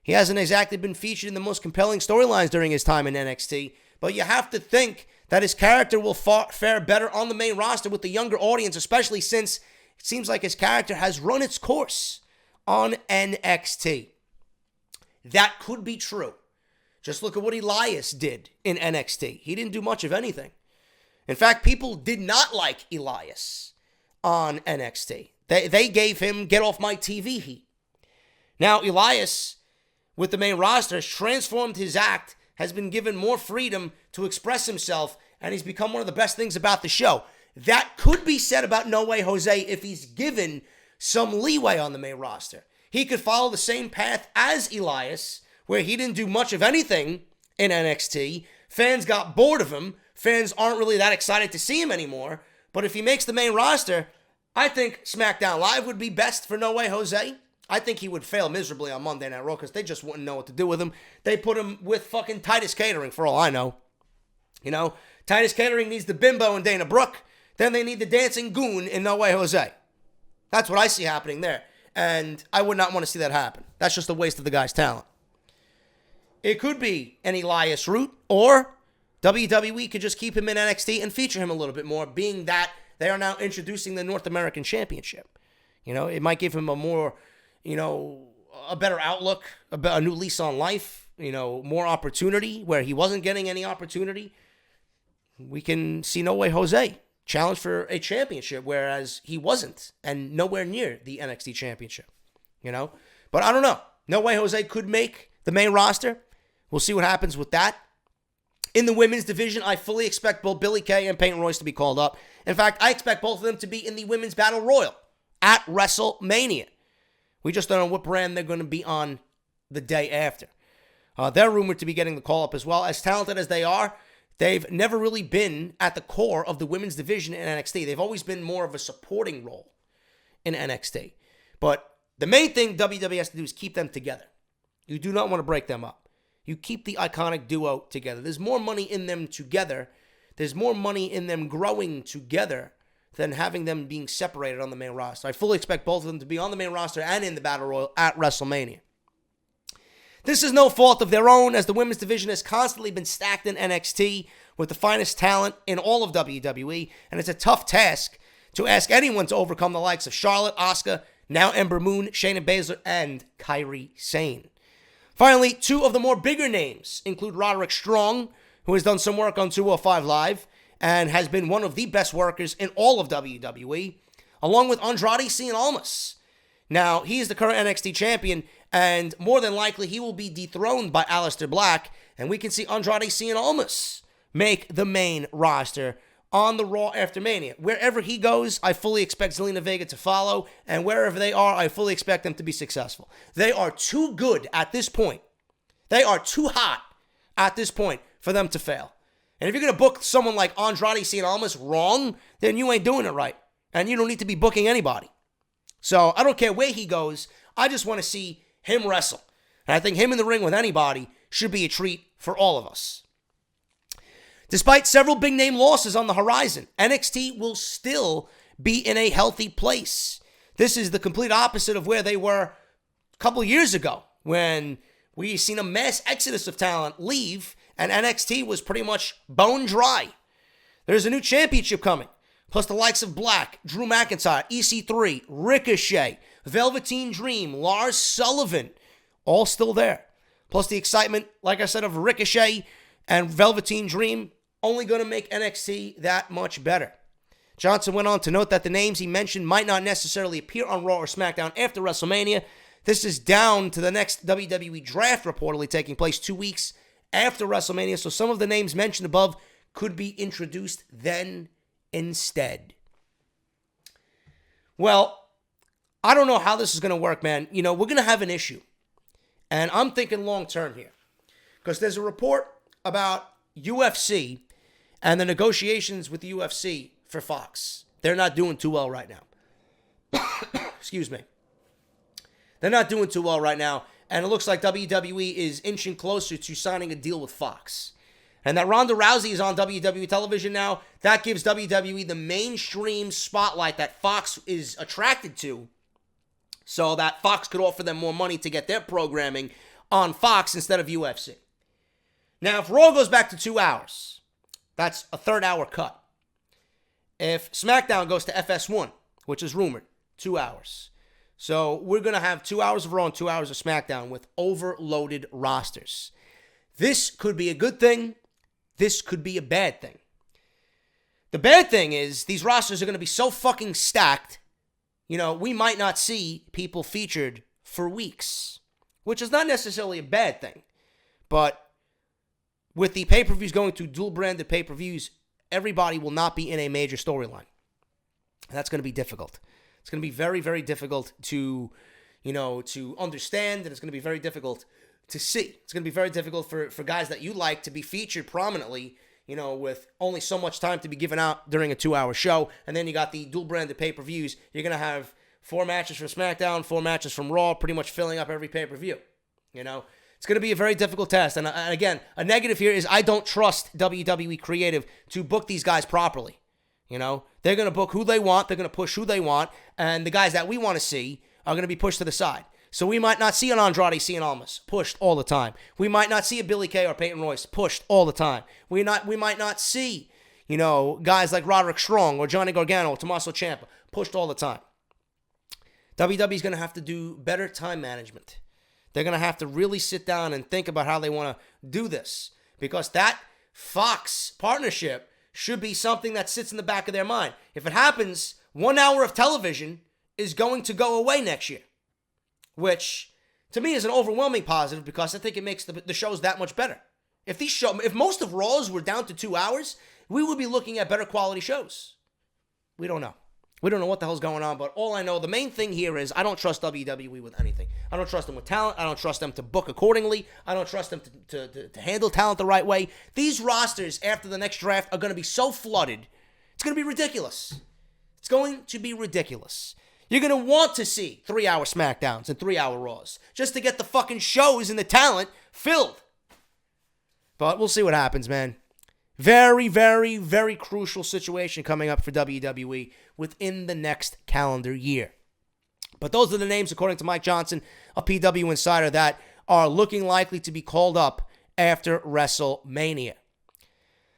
He hasn't exactly been featured in the most compelling storylines during his time in NXT, but you have to think that his character will fare better on the main roster with the younger audience, especially since it seems like his character has run its course on NXT. That could be true. Just look at what Elias did in NXT. He didn't do much of anything. In fact, people did not like Elias on NXT. They gave him get off my TV heat. Now, Elias, with the main roster, has transformed his act, has been given more freedom to express himself, and he's become one of the best things about the show. That could be said about No Way Jose if he's given some leeway on the main roster. He could follow the same path as Elias, where he didn't do much of anything in NXT. Fans got bored of him. Fans aren't really that excited to see him anymore. But if he makes the main roster, I think SmackDown Live would be best for No Way Jose. I think he would fail miserably on Monday Night Raw because they just wouldn't know what to do with him. They put him with fucking Titus Catering for all I know. You know, Titus Catering needs the bimbo in Dana Brooke. Then they need the dancing goon in No Way Jose. That's what I see happening there. And I would not want to see that happen. That's just a waste of the guy's talent. It could be an Elias route, or WWE could just keep him in NXT and feature him a little bit more, being that they are now introducing the North American Championship. You know, it might give him a more, a better outlook, a new lease on life, more opportunity where he wasn't getting any opportunity. We can see No Way Jose challenge for a championship, whereas he wasn't, and nowhere near the NXT Championship, But I don't know. No Way Jose could make the main roster. We'll see what happens with that. In the women's division, I fully expect both Billie Kay and Peyton Royce to be called up. In fact, I expect both of them to be in the Women's Battle Royal at WrestleMania. We just don't know what brand they're going to be on the day after. They're rumored to be getting the call-up as well. As talented as they are, they've never really been at the core of the women's division in NXT. They've always been more of a supporting role in NXT. But the main thing WWE has to do is keep them together. You do not want to break them up. You keep the iconic duo together. There's more money in them together. There's more money in them growing together than having them being separated on the main roster. I fully expect both of them to be on the main roster and in the Battle Royal at WrestleMania. This is no fault of their own, as the women's division has constantly been stacked in NXT with the finest talent in all of WWE, and it's a tough task to ask anyone to overcome the likes of Charlotte, Asuka, now Ember Moon, Shayna Baszler, and Kairi Sane. Finally, two of the more bigger names include Roderick Strong, who has done some work on 205 Live and has been one of the best workers in all of WWE, along with Andrade Cien Almas. Now, he is the current NXT champion, and more than likely he will be dethroned by Aleister Black, and we can see Andrade Cien Almas make the main roster on the Raw after Mania. Wherever he goes, I fully expect Zelina Vega to follow, and wherever they are, I fully expect them to be successful. They are too good at this point. They are too hot at this point for them to fail. And if you're going to book someone like Andrade Cien Almas wrong, then you ain't doing it right. And you don't need to be booking anybody. So I don't care where he goes. I just want to see him wrestle. And I think him in the ring with anybody should be a treat for all of us. Despite several big-name losses on the horizon, NXT will still be in a healthy place. This is the complete opposite of where they were a couple years ago, when we seen a mass exodus of talent leave, and NXT was pretty much bone dry. There's a new championship coming, plus the likes of Black, Drew McIntyre, EC3, Ricochet, Velveteen Dream, Lars Sullivan, all still there. Plus the excitement, like I said, of Ricochet and Velveteen Dream, only going to make NXT that much better. Johnson went on to note that the names he mentioned might not necessarily appear on Raw or SmackDown after WrestleMania. This is down to the next WWE draft reportedly taking place 2 weeks after WrestleMania, so some of the names mentioned above could be introduced then instead. Well, I don't know how this is going to work, man. We're going to have an issue. And I'm thinking long term here. Because there's a report about UFC and the negotiations with the UFC for Fox. They're not doing too well right now. Excuse me. They're not doing too well right now, and it looks like WWE is inching closer to signing a deal with Fox. And that Ronda Rousey is on WWE television now, that gives WWE the mainstream spotlight that Fox is attracted to, so that Fox could offer them more money to get their programming on Fox instead of UFC. Now, if Raw goes back to 2 hours, that's a third-hour cut. If SmackDown goes to FS1, which is rumored, 2 hours. So we're going to have 2 hours of Raw and 2 hours of SmackDown with overloaded rosters. This could be a good thing. This could be a bad thing. The bad thing is these rosters are going to be so fucking stacked, we might not see people featured for weeks, which is not necessarily a bad thing. But with the pay-per-views going to dual-branded pay-per-views, everybody will not be in a major storyline. That's going to be difficult. It's going to be very, very difficult to understand, and it's going to be very difficult to see. It's going to be very difficult for guys that you like to be featured prominently, with only so much time to be given out during a 2-hour show. And then you got the dual-branded pay-per-views. You're going to have 4 matches from SmackDown, 4 matches from Raw, pretty much filling up every pay-per-view. It's going to be a very difficult task. And again, a negative here is I don't trust WWE Creative to book these guys properly. They're going to book who they want. They're going to push who they want. And the guys that we want to see are going to be pushed to the side. So we might not see an Andrade Cien Almas pushed all the time. We might not see a Billy Kay or Peyton Royce pushed all the time. We might not see, guys like Roderick Strong or Johnny Gargano or Tommaso Ciampa pushed all the time. WWE's going to have to do better time management. They're going to have to really sit down and think about how they want to do this, because that Fox partnership should be something that sits in the back of their mind. If it happens, 1 hour of television is going to go away next year, which to me is an overwhelming positive, because I think it makes the shows that much better. If most of Raws were down to 2 hours, we would be looking at better quality shows. We don't know. We don't know what the hell's going on, but all I know, the main thing here is I don't trust WWE with anything. I don't trust them with talent. I don't trust them to book accordingly. I don't trust them to handle talent the right way. These rosters after the next draft are going to be so flooded. It's going to be ridiculous. It's going to be ridiculous. You're going to want to see 3-hour SmackDowns and 3-hour Raws just to get the fucking shows and the talent filled. But we'll see what happens, man. Very, very, very crucial situation coming up for WWE within the next calendar year. But those are the names, according to Mike Johnson, a PW insider, that are looking likely to be called up after WrestleMania.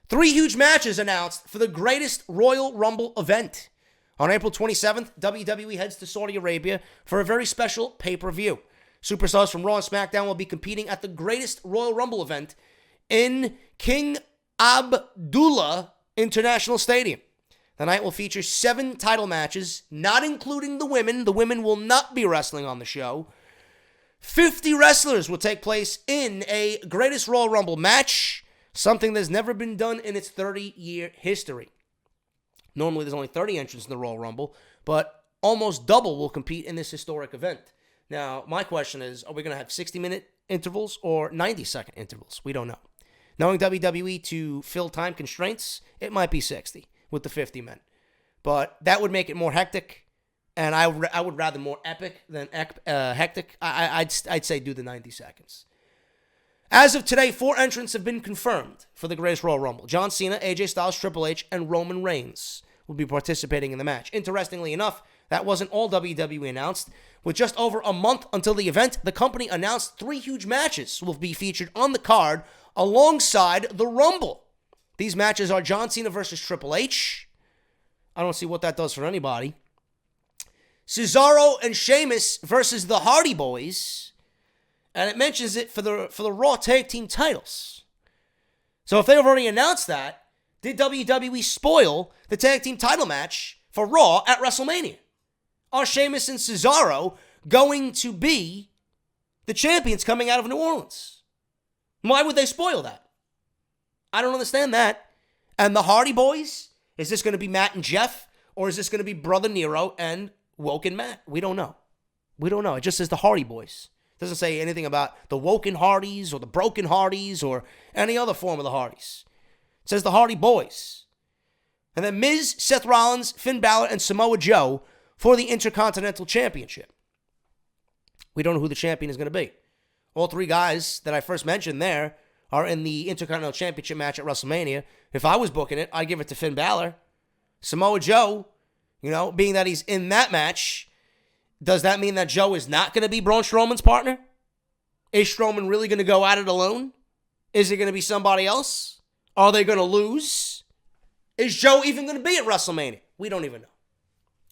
3 huge matches announced for the greatest Royal Rumble event. On April 27th, WWE heads to Saudi Arabia for a very special pay-per-view. Superstars from Raw and SmackDown will be competing at the greatest Royal Rumble event in King Abdullah International Stadium. The night will feature 7 title matches, not including the women. The women will not be wrestling on the show. 50 wrestlers will take place in a Greatest Royal Rumble match, something that's never been done in its 30-year history. Normally, there's only 30 entrants in the Royal Rumble, but almost double will compete in this historic event. Now, my question is, are we going to have 60-minute intervals or 90-second intervals? We don't know. Knowing WWE to fill time constraints, it might be 60 with the 50 men. But that would make it more hectic, and I would rather more epic than hectic. I'd say do the 90 seconds. As of today, 4 entrants have been confirmed for the Greatest Royal Rumble. John Cena, AJ Styles, Triple H, and Roman Reigns will be participating in the match. Interestingly enough, that wasn't all WWE announced. With just over a month until the event, the company announced 3 huge matches will be featured on the card alongside the Rumble. These matches are John Cena versus Triple H. I don't see what that does for anybody. Cesaro and Sheamus versus the Hardy Boys. And it mentions it for the Raw Tag Team titles. So if they've already announced that, did WWE spoil the Tag Team title match for Raw at WrestleMania? Are Sheamus and Cesaro going to be the champions coming out of New Orleans? Why would they spoil that? I don't understand that. And the Hardy Boys? Is this going to be Matt and Jeff? Or is this going to be Brother Nero and Woken Matt? We don't know. We don't know. It just says the Hardy Boys. It doesn't say anything about the Woken Hardys or the Broken Hardys or any other form of the Hardys. It says the Hardy Boys. And then Miz, Seth Rollins, Finn Balor, and Samoa Joe for the Intercontinental Championship. We don't know who the champion is going to be. All three guys that I first mentioned there are in the Intercontinental Championship match at WrestleMania. If I was booking it, I'd give it to Finn Balor. Samoa Joe, being that he's in that match, does that mean that Joe is not going to be Braun Strowman's partner? Is Strowman really going to go at it alone? Is it going to be somebody else? Are they going to lose? Is Joe even going to be at WrestleMania? We don't even know.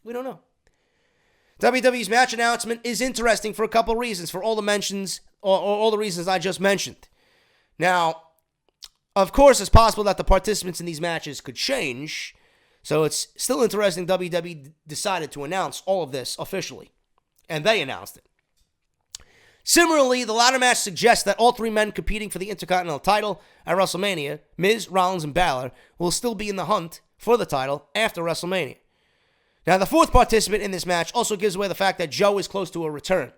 We don't know. WWE's match announcement is interesting for a couple reasons, for all the mentions, or all the reasons I just mentioned. Now, of course, it's possible that the participants in these matches could change, so it's still interesting WWE decided to announce all of this officially, and they announced it. Similarly, the ladder match suggests that all three men competing for the Intercontinental title at WrestleMania, Miz, Rollins, and Balor, will still be in the hunt for the title after WrestleMania. Now, the fourth participant in this match also gives away the fact that Joe is close to a return.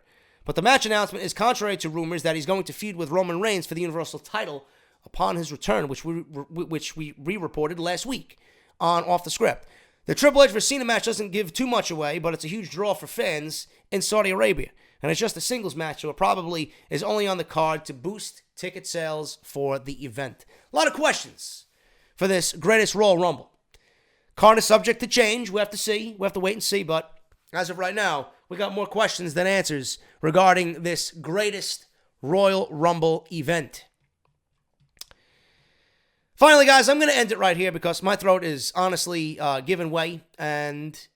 But the match announcement is contrary to rumors that he's going to feud with Roman Reigns for the Universal title upon his return, which we re-reported last week on Off the Script. The Triple H vs. Cena match doesn't give too much away, but it's a huge draw for fans in Saudi Arabia. And it's just a singles match, so it probably is only on the card to boost ticket sales for the event. A lot of questions for this Greatest Royal Rumble. Card is subject to change. We have to see. We have to wait and see. But as of right now, we got more questions than answers regarding this Greatest Royal Rumble event. Finally, guys, I'm going to end it right here because my throat is honestly giving way, and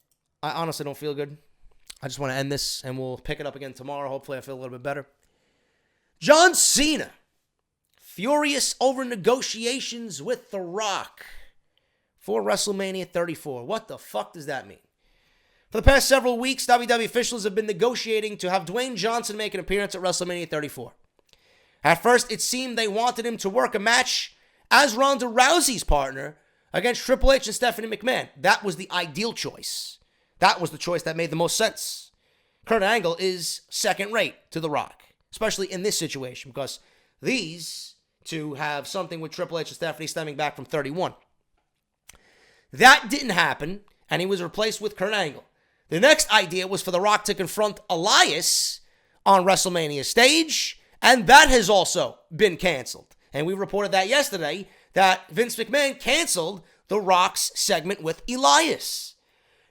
I honestly don't feel good. I just want to end this, and we'll pick it up again tomorrow. Hopefully, I feel a little bit better. John Cena, furious over negotiations with The Rock for WrestleMania 34. What the fuck does that mean? For the past several weeks, WWE officials have been negotiating to have Dwayne Johnson make an appearance at WrestleMania 34. At first, it seemed they wanted him to work a match as Ronda Rousey's partner against Triple H and Stephanie McMahon. That was the ideal choice. That was the choice that made the most sense. Kurt Angle is second rate to The Rock, especially in this situation, because these two have something with Triple H and Stephanie stemming back from 31. That didn't happen, and he was replaced with Kurt Angle. The next idea was for The Rock to confront Elias on WrestleMania stage, and that has also been canceled. And we reported that yesterday, that Vince McMahon canceled The Rock's segment with Elias.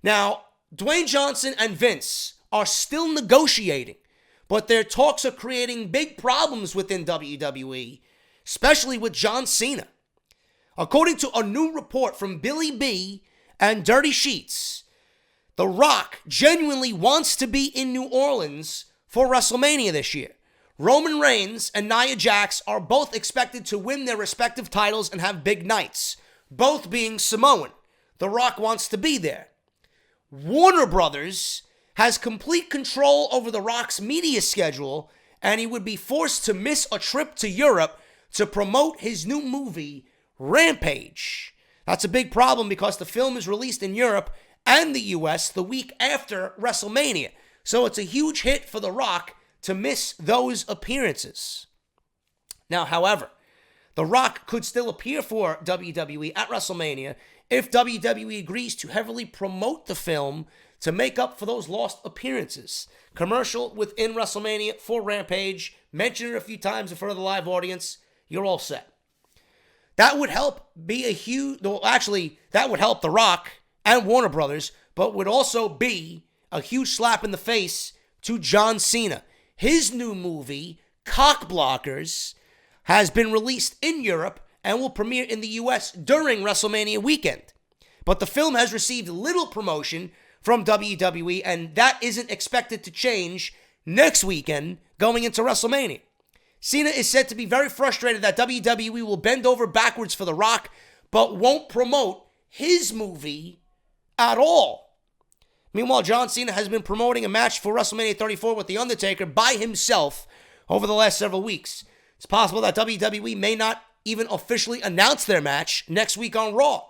Now, Dwayne Johnson and Vince are still negotiating, but their talks are creating big problems within WWE, especially with John Cena. According to a new report from Billy B and Dirty Sheets, The Rock genuinely wants to be in New Orleans for WrestleMania this year. Roman Reigns and Nia Jax are both expected to win their respective titles and have big nights, both being Samoan. The Rock wants to be there. Warner Brothers has complete control over The Rock's media schedule, and he would be forced to miss a trip to Europe to promote his new movie, Rampage. That's a big problem because the film is released in Europe and the US the week after WrestleMania. So it's a huge hit for The Rock to miss those appearances. Now, however, The Rock could still appear for WWE at WrestleMania if WWE agrees to heavily promote the film to make up for those lost appearances. Commercial within WrestleMania for Rampage, mention it a few times in front of the live audience, you're all set. That would help that would help The Rock and Warner Brothers, but would also be a huge slap in the face to John Cena. His new movie, Cock Blockers, has been released in Europe and will premiere in the US during WrestleMania weekend. But the film has received little promotion from WWE, and that isn't expected to change next weekend going into WrestleMania. Cena is said to be very frustrated that WWE will bend over backwards for The Rock, but won't promote his movie at all. Meanwhile, John Cena has been promoting a match for WrestleMania 34 with The Undertaker by himself over the last several weeks. It's possible that WWE may not even officially announce their match next week on Raw.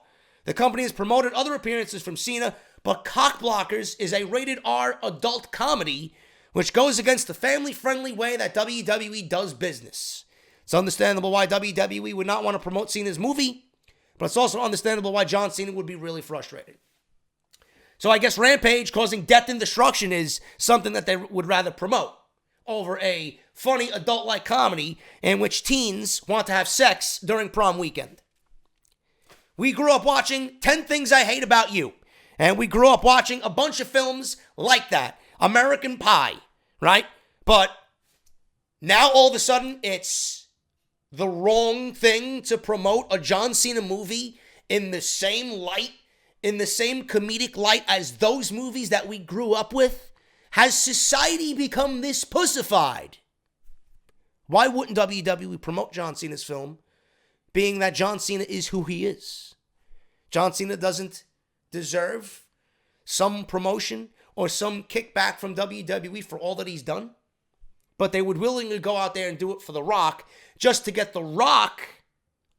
The company has promoted other appearances from Cena, but Cock Blockers is a rated R adult comedy which goes against the family-friendly way that WWE does business. It's understandable why WWE would not want to promote Cena's movie, But it's also understandable why John Cena would be really frustrated. So I guess Rampage causing death and destruction is something that they would rather promote over a funny adult-like comedy in which teens want to have sex during prom weekend. We grew up watching 10 Things I Hate About You. And we grew up watching a bunch of films like that. American Pie, right? But now all of a sudden it's the wrong thing to promote a John Cena movie in the same light, in the same comedic light as those movies that we grew up with. Has society become this pussified? Why wouldn't WWE promote John Cena's film, being that John Cena is who he is? John Cena doesn't deserve some promotion or some kickback from WWE for all that he's done. But they would willingly go out there and do it for The Rock just to get The Rock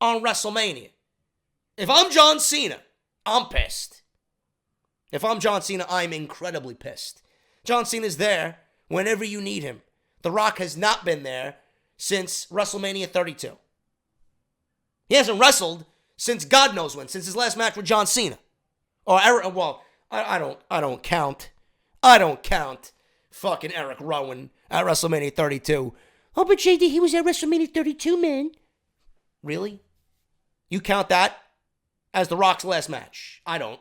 on WrestleMania. If I'm John Cena, I'm pissed. If I'm John Cena, I'm incredibly pissed. John Cena's there whenever you need him. The Rock has not been there since WrestleMania 32. He hasn't wrestled since God knows when, since his last match with John Cena. Or Eric, well, I don't count. I don't count fucking Eric Rowan at WrestleMania 32. Oh, but JD, he was at WrestleMania 32, man. Really? You count that as The Rock's last match? I don't.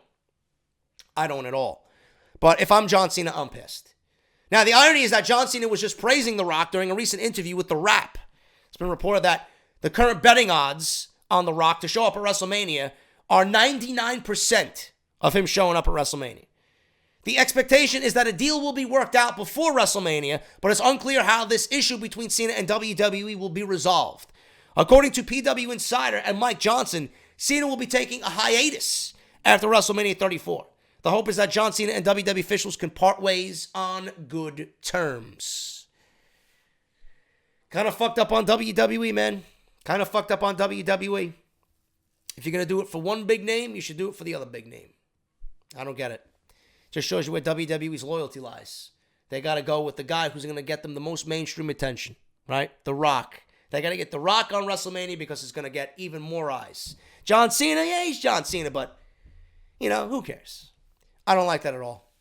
I don't at all. But if I'm John Cena, I'm pissed. Now, the irony is that John Cena was just praising The Rock during a recent interview with The Wrap. It's been reported that the current betting odds on The Rock to show up at WrestleMania are 99% of him showing up at WrestleMania. The expectation is that a deal will be worked out before WrestleMania, but it's unclear how this issue between Cena and WWE will be resolved. According to PW Insider and Mike Johnson, Cena will be taking a hiatus after WrestleMania 34. The hope is that John Cena and WWE officials can part ways on good terms. Kind of fucked up on WWE, man. Kind of fucked up on WWE. If you're going to do it for one big name, you should do it for the other big name. I don't get it. Just shows you where WWE's loyalty lies. They got to go with the guy who's going to get them the most mainstream attention, right? The Rock. They got to get The Rock on WrestleMania because it's going to get even more eyes. John Cena, yeah, he's John Cena, but, you know, who cares? I don't like that at all.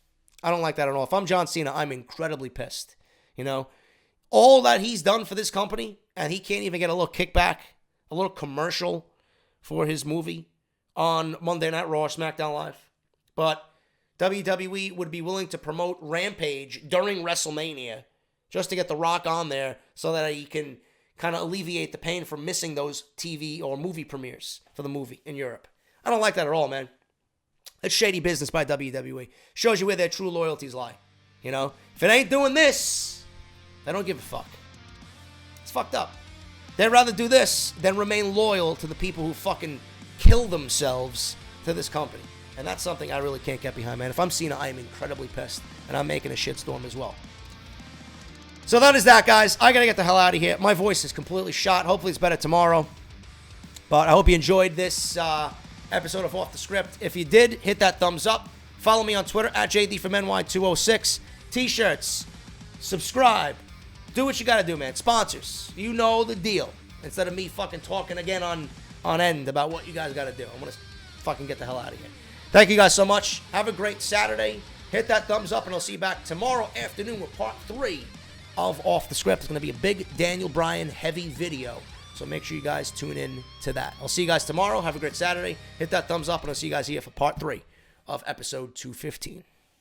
I don't like that at all. If I'm John Cena, I'm incredibly pissed. You know, all that he's done for this company, and he can't even get a little kickback, a little commercial for his movie on Monday Night Raw, SmackDown Live. But WWE would be willing to promote Rampage during WrestleMania just to get The Rock on there so that he can kind of alleviate the pain from missing those TV or movie premieres for the movie in Europe. I don't like that at all, man. It's shady business by WWE. Shows you where their true loyalties lie. You know, if it ain't doing this, they don't give a fuck. It's fucked up. They'd rather do this than remain loyal to the people who fucking kill themselves to this company. And that's something I really can't get behind, man. If I'm Cena, I am incredibly pissed. And I'm making a shitstorm as well. So that is that, guys. I got to get the hell out of here. My voice is completely shot. Hopefully it's better tomorrow. But I hope you enjoyed this episode of Off the Script. If you did, hit that thumbs up. Follow me on Twitter at JDFROMNY206. T-shirts. Subscribe. Do what you got to do, man. Sponsors. You know the deal. Instead of me fucking talking again on end about what you guys got to do. I'm going to fucking get the hell out of here. Thank you guys so much. Have a great Saturday. Hit that thumbs up, and I'll see you back tomorrow afternoon with part 3 of Off the Script. It's going to be a big Daniel Bryan heavy video. So make sure you guys tune in to that. I'll see you guys tomorrow. Have a great Saturday. Hit that thumbs up, and I'll see you guys here for part 3 of episode 215.